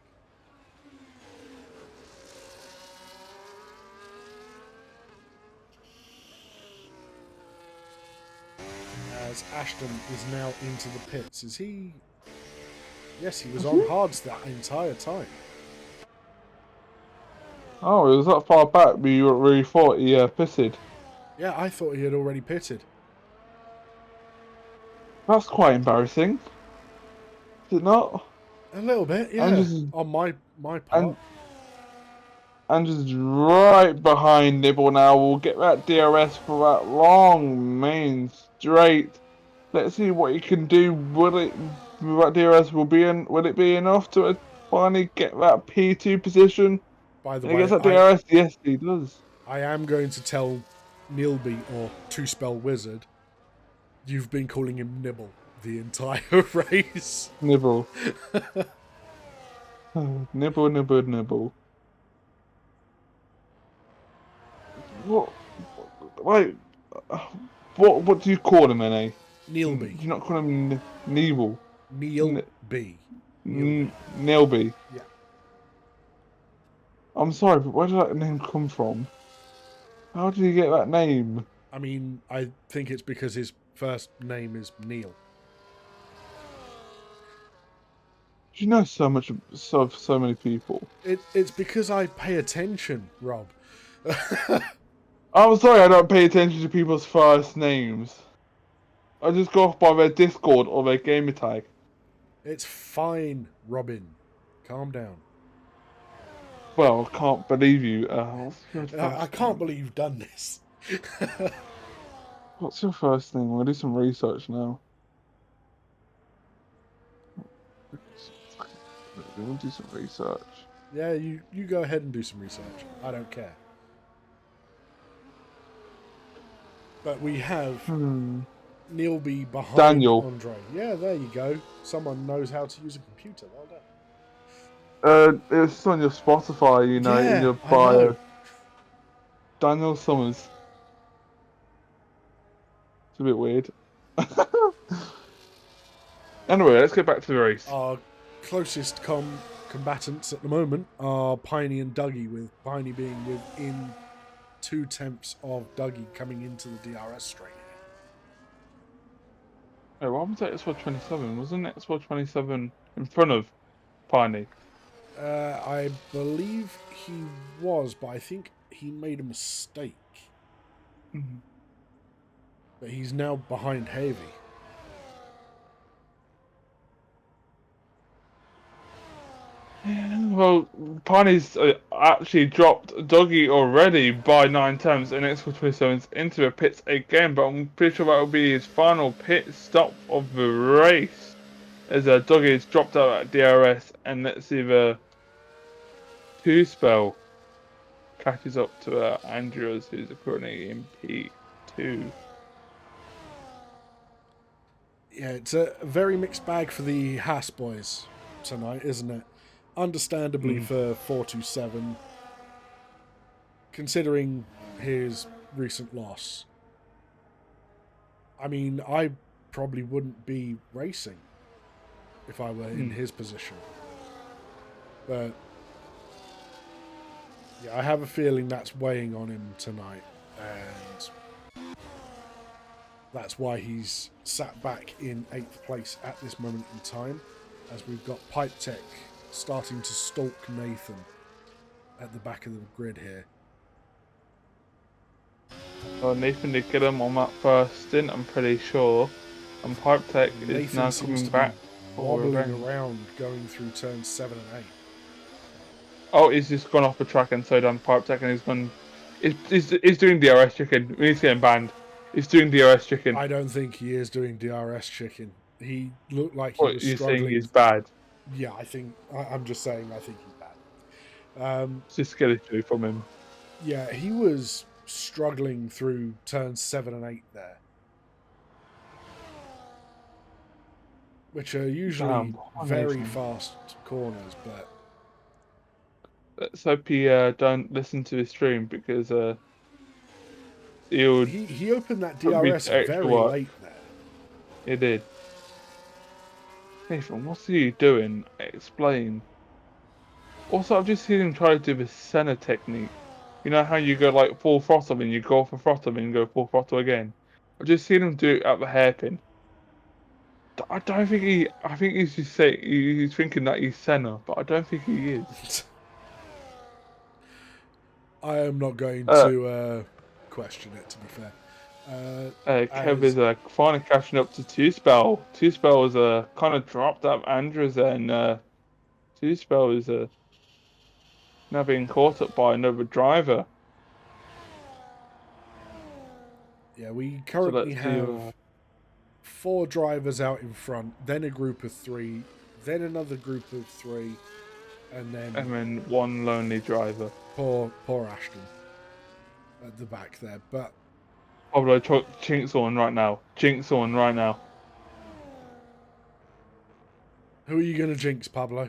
As Ashton is now into the pits. Is he... Yes, he was on hards that entire time. Oh, it was that far back, but you really thought he pitted. Yeah, I thought he had already pitted. That's quite embarrassing. Is it not? A little bit, yeah. On my part. And just right behind Nibble now. We'll get that DRS for that long main straight. Let's see what he can do. Will that DRS will it be enough to finally get that P2 position? By the way, way, he gets that DRS. Yes, he does. I am going to tell Nilby, or Two Spell Wizard, you've been calling him Nibble the entire race. Nibble. Nibble, nibble, nibble. What? Wait. What do you call him, NA? Neilby. Do you not call him Neeble? Neil B. Neilby. Yeah. I'm sorry, but where did that name come from? How did he get that name? I mean, I think it's because his first name is Neil. You know so much of so many people. It's because I pay attention, Rob. I'm sorry, I don't pay attention to people's first names. I just go off by their Discord or their gamer tag. It's fine, Robin. Calm down. Well, I can't believe you. I can't believe you've done this. What's your first name? We'll do some research now. We'll do some research. Yeah, you go ahead and do some research. I don't care. But we have Neil be behind Daniel. Andre. Yeah, there you go. Someone knows how to use a computer. Well done. It's just on your Spotify, you know, in Yeah, your I know. bio. Daniel Summers. It's a bit weird. Anyway, let's get back to the race. Our closest combatants at the moment are Piney and Dougie, with Piney being within 2 tenths of Dougie coming into the DRS straight Oh, what happened to Xbox 27? Wasn't Xbox 27 in front of Piney? here. I believe he was, but I think he made a mistake. Mm-hmm. But he's now behind Heavy. Well, Piney's actually dropped Dougie already by 9 times in Xbox 27's into the pits again, but I'm pretty sure that will be his final pit stop of the race. As Dougie's dropped out at DRS, and let's see the two spell catches up to Andrews, who's currently in P2. Yeah, it's a very mixed bag for the Haas boys tonight, isn't it? Understandably for 427, considering his recent loss. I mean, I probably wouldn't be racing if I were in his position. But yeah, I have a feeling that's weighing on him tonight, and that's why he's sat back in 8th place at this moment in time, as we've got Pipe Tech starting to stalk Nathan at the back of the grid here. Nathan did get him on that first stint, I'm pretty sure. And Pipe Tech Nathan is now seems coming to back. be wobbling around going through turns 7 and 8. Oh, he's just gone off the track and so done Pipe Tech, and he's gone. He's doing DRS chicken. He's getting banned. He's doing DRS chicken. I don't think he is doing DRS chicken. He looked like he What, was you're struggling. saying he's bad? Yeah, I'm just saying I think he's bad. Just skeleton from him. Yeah, he was struggling through turns 7 and 8 there, which are usually very fast corners. But let's hope he don't listen to his stream, because he opened that DRS very late there. He did. Nathan, what's he doing? Explain. Also, I've just seen him try to do the Senna technique. You know how you go like full throttle and you go for throttle and go full throttle again? I've just seen him do it at the hairpin. I don't think he. I think he's just he's thinking that he's Senna, but I don't think he is. I am not going to question it, to be fair. Kev is finally catching up to Two Spell. Two Spell is kind of dropped up Andrews, and Two Spell is now being caught up by another driver. Yeah, we currently have 4 drivers out in front, then a group of 3, then another group of 3, and then one lonely driver. Poor Ashton at the back there. But Pablo, Chinks on right now. Jinx on right now. Who are you going to jinx, Pablo?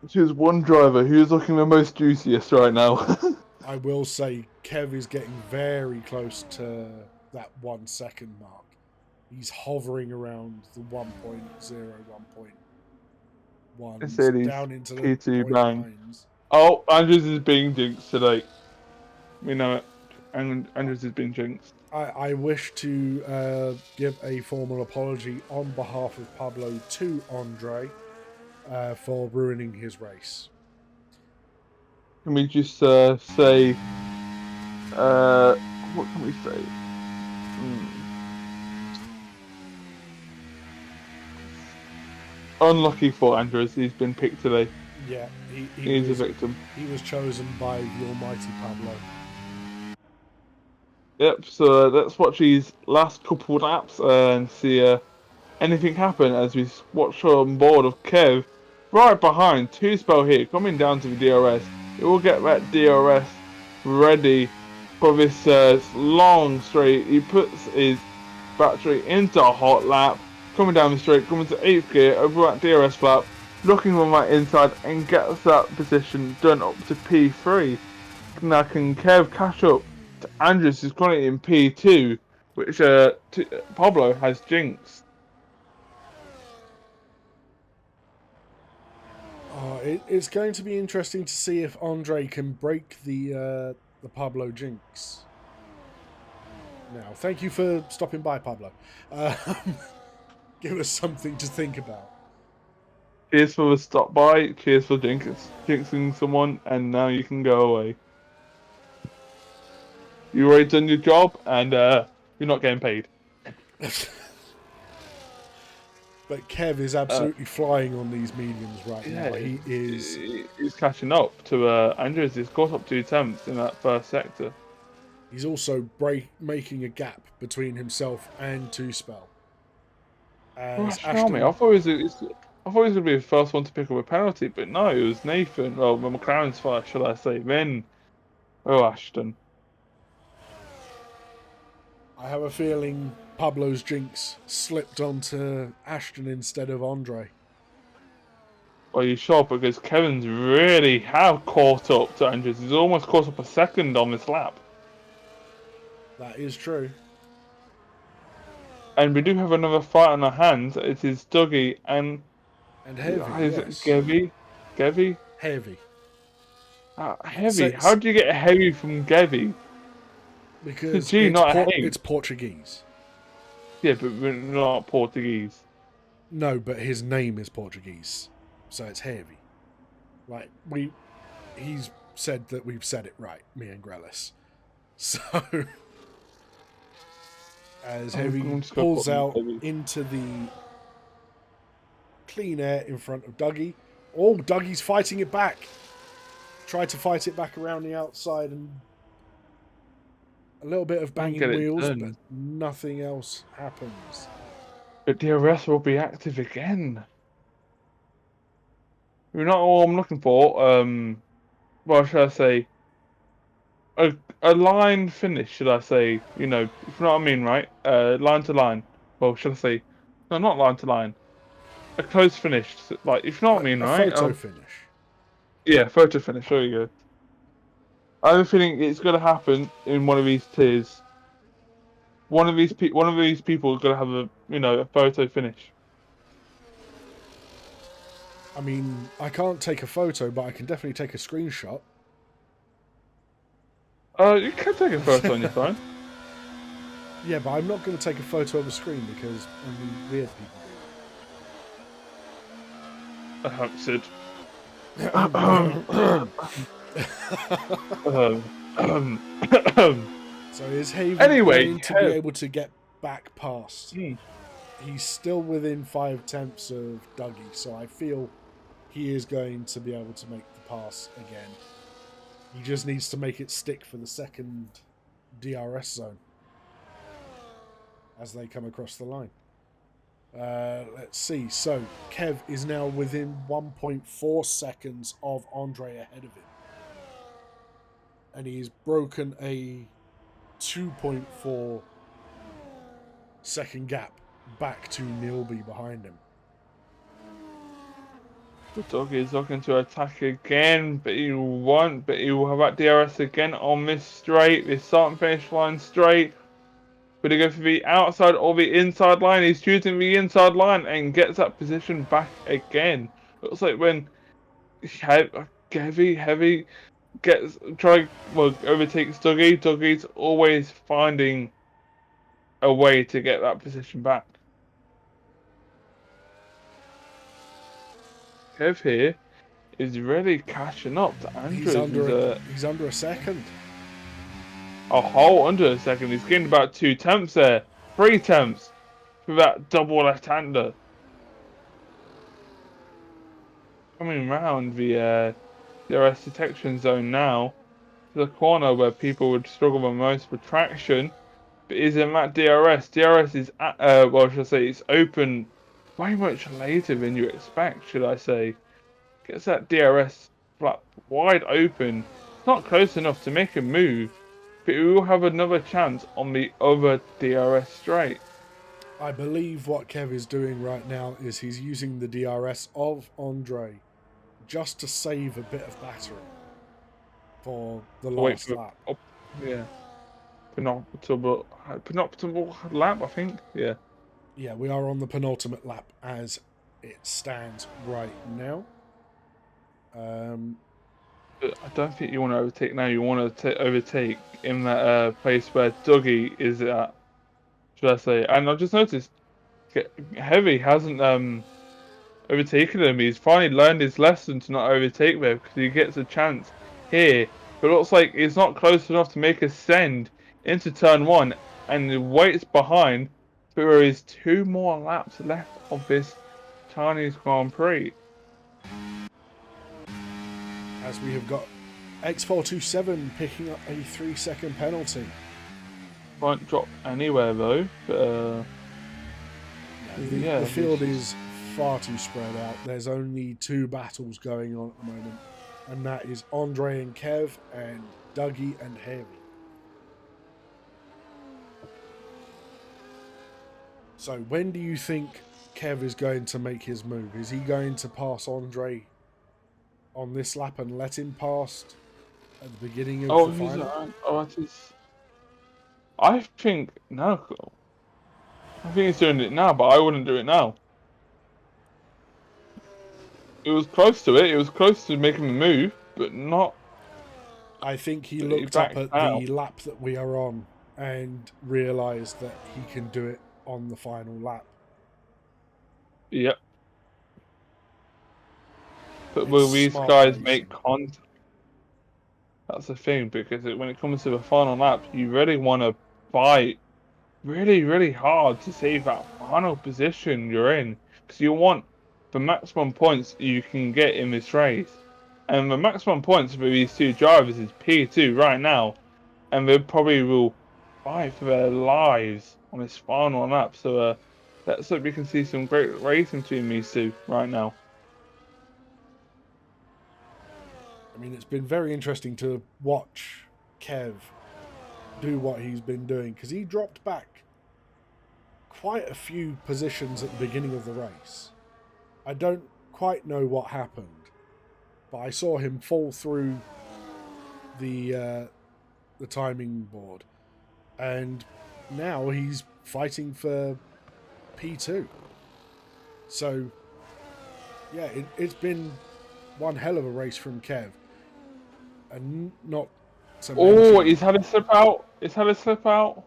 Choose one driver who's looking the most juiciest right now. I will say Kev is getting very close to that 1 second mark. He's hovering around the 1.0, 1.1 down into the P2 bang. lines. Oh, Andrews is being jinxed today. We know it. And Andrews is being jinxed. I wish to give a formal apology on behalf of Pablo to Andre for ruining his race. Can we just say... what can we say? Unlucky for Andrews, he's been picked today. Yeah, he's a victim. He was chosen by the almighty Pablo. Yep, so let's watch these last couple of laps and see anything happen as we watch on board of Kev right behind Two Spell here, coming down to the DRS. It will get that DRS ready for this long straight. He puts his battery into a hot lap, coming down the straight, coming to 8th gear, over that DRS flap, looking on that inside, and gets that position done up to P3. Now can Kev catch up to Andrews, who's currently in P2, which Pablo has jinxed. It's going to be interesting to see if Andre can break the Pablo jinx. Now, thank you for stopping by, Pablo. Give us something to think about. Cheers for the stop by, cheers for jinxing someone, and now you can go away. You already done your job, and you're not getting paid. But Kev is absolutely flying on these mediums right now. He is. He's catching up to Andrews. He's caught up 2 attempts in that first sector. He's also making a gap between himself and Two Spell. Tell me, I thought he was going to be the first one to pick up a penalty, but no, it was Nathan. Well, McLaren's first, should I say? Then, Ashton. I have a feeling Pablo's jinx slipped onto Ashton instead of Andre. Well, you sure? Because Kevin's really have caught up to Andrews. He's almost caught up a second on this lap. That is true. And we do have another fight on our hands. It is Dougie and Heavy. Is yes. it Gevy? Heavy. Heavy. How do you get heavy from Gevy? Because it's Portuguese. Yeah, but we're not Portuguese. No, but his name is Portuguese, so it's heavy. Like he's said that we've said it right, me and Grelis. So as Heavy pulls out into the clean air in front of Dougie. Oh, Dougie's fighting it back. Tried to fight it back around the outside and a little bit of banging wheels, but nothing else happens. But DRS will be active again. You're not all I'm looking for. What should I say? A line finish, should I say? You know, if you know what I mean, right? Line to line. Well, should I say? No, not line to line. A close finish, like if you know what I mean, right? A photo finish. Yeah, photo finish. There you go. I have a feeling it's going to happen in one of these tiers. One of these people is going to have a photo finish. I mean, I can't take a photo, but I can definitely take a screenshot. You can take a photo on your phone. Yeah, but I'm not going to take a photo of a screen because only weird people Sid. So is Haven going to be able to get back past? He's still within 5 tenths of Dougie, so I feel he is going to be able to make the pass again. He just needs to make it stick for the second DRS zone as they come across the line. Let's see. So Kev is now within 1.4 seconds of Andre ahead of him. And he's broken a 2.4 second gap back to Nilby behind him. The dog is looking to attack again, but he won't. But he will have that DRS again on this straight, this start and finish line straight. But he go for the outside or the inside line. He's choosing the inside line and gets that position back again. Looks like when Heavy overtakes Dougie. Dougie's always finding a way to get that position back. Kev here is really catching up to Andrews. He's under a second. A whole under a second. He's getting about 2 tenths there. 3 tenths for that double left-hander. Coming round the DRS detection zone now to the corner where people would struggle the most with traction. But isn't that DRS? DRS is it's open way much later than you expect, should I say. Gets that DRS flap wide open. It's not close enough to make a move. but we will have another chance on the other DRS straight. I believe what Kev is doing right now is he's using the DRS of Andre just to save a bit of battery for the Wait last for lap. oh, yeah, penultimate lap, I think. Yeah. Yeah, we are on the penultimate lap as it stands right now. But I don't think you want to overtake now. You want to overtake in that place where Dougie is at, should I say? And I've just noticed Heavy hasn't overtaken him. He's finally learned his lesson to not overtake there because he gets a chance here. But it looks like he's not close enough to make a send into turn one, and he waits behind. But there is 2 more laps left of this Chinese Grand Prix. As we have got X427 picking up a 3-second penalty. Won't drop anywhere though. But The field is far too spread out. There's only 2 battles going on at the moment, and that is Andre and Kev and Dougie and Heavy. So when do you think Kev is going to make his move? Is he going to pass Andre on this lap and let him past at the beginning of the final? I think no. I think he's doing it now, but I wouldn't do it now. It was close to it. It was close to making the move, but not. I think he looked up at the lap that we are on and realised that he can do it on the final lap. Yep. But will these guys make contact? That's the thing, because when it comes to the final lap, you really want to fight really, really hard to save that final position you're in, because you want the maximum points you can get in this race. And the maximum points for these 2 drivers is P2 right now, and they probably will fight for their lives on this final lap. So let's hope we can see some great racing between these 2 right now. I mean, it's been very interesting to watch Kev do what he's been doing, because he dropped back quite a few positions at the beginning of the race. I don't quite know what happened, but I saw him fall through the timing board, and now he's fighting for P2. So yeah, it's been one hell of a race from Kev, and not to mention, He's had a slip out.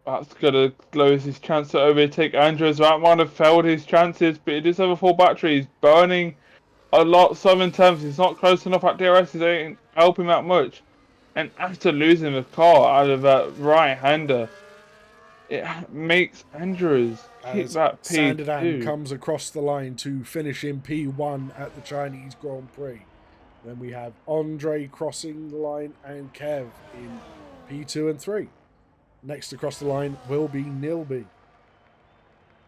That's gonna lose his chance to overtake Andrews. That might have failed his chances, but he does have a full battery. He's burning a lot. Some in terms, he's not close enough at DRS. He ain't helping that much. And after losing the car out of that right-hander, it makes Andrews hit as that Sandodan P2. comes across the line to finish in P1 at the Chinese Grand Prix. Then we have Andre crossing the line and Kev in P2 and 3. Next across the line will be Nilby.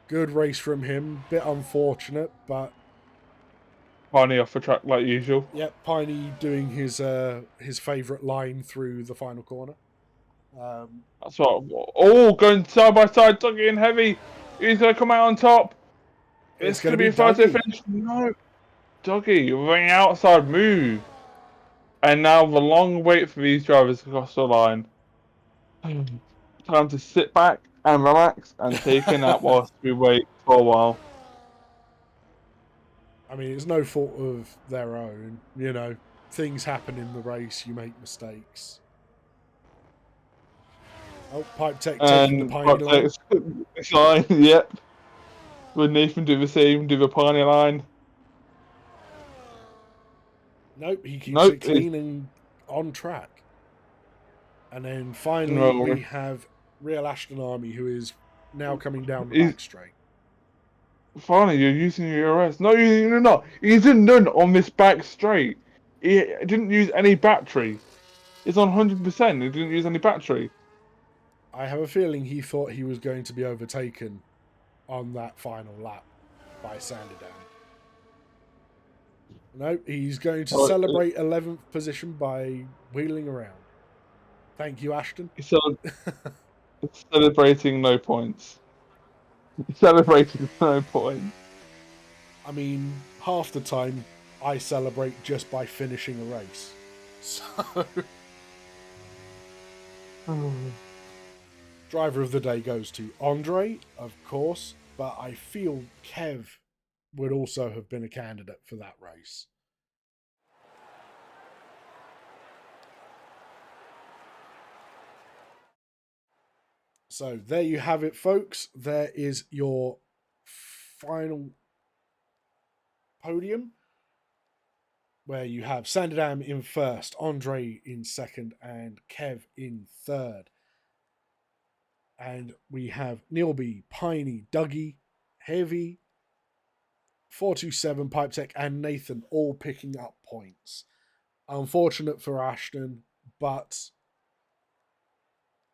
Good race from him. Bit unfortunate, but Piney off the track like usual. yep, Piney doing his favourite line through the final corner. That's what. Going side by side, Dougie and Heavy. He's gonna come out on top. It's Gonna going to be be a photo Dougie. finish. No, Dougie, running outside move. And now the long wait for these drivers to cross the line. Time to sit back and relax and take a nap whilst we wait for a while. I mean, it's no fault of their own. You know, things happen in the race. You make mistakes. Oh, Pipe Tech taking the Piney line. Line, yep. Would Nathan do the same? Do the Piney line? Nope, he keeps it clean and on track. And then finally we have Real Ashton Army, who is now coming down the back straight. Finally, you're using your ERS. No, you're not. He's in none on this back straight. He didn't use any battery. It's on 100%. He didn't use any battery. I have a feeling he thought he was going to be overtaken on that final lap by Sandodan. No, he's going to celebrate 11th position by wheeling around. Thank you, Ashton. It's celebrating no points. Celebrating no points. I mean, half the time I celebrate just by finishing a race. So, driver of the day goes to Andre, of course, but I feel Kev would also have been a candidate for that race. So there you have it, folks. There is your final podium, where you have Sanderdam in first, Andre in second, and Kev in third. And we have Neilby, Piney, Dougie, Heavy, 427, Pipe Tech, and Nathan all picking up points. Unfortunate for Ashton, but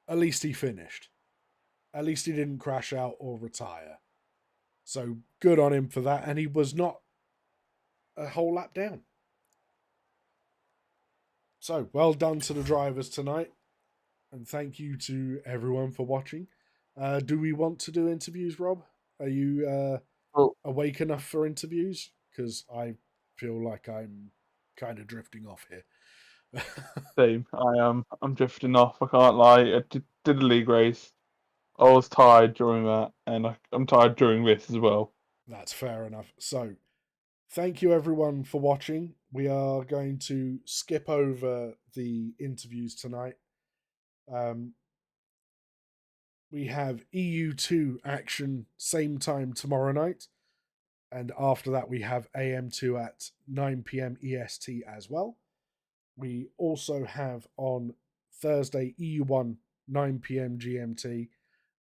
at least he finished. At least he didn't crash out or retire. So good on him for that. And he was not a whole lap down. So well done to the drivers tonight. And thank you to everyone for watching. Do we want to do interviews, Rob? Are you awake enough for interviews? Because I feel like I'm kind of drifting off here. Same. I'm drifting off. I can't lie. I did a league race. I was tired during that, and I'm tired during this as well. That's fair enough. So, thank you everyone for watching. We are going to skip over the interviews tonight. We have EU2 action same time tomorrow night. And after that, we have AM2 at 9 p.m. EST as well. We also have on Thursday EU1 9 p.m. GMT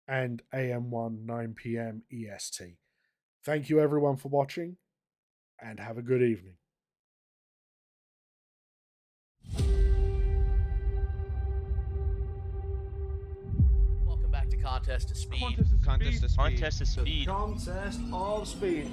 and AM1 9 p.m. EST. Thank you everyone for watching and have a good evening. Welcome back to Contest to Speed. Contest of speed. Contest of speed. Contest of speed.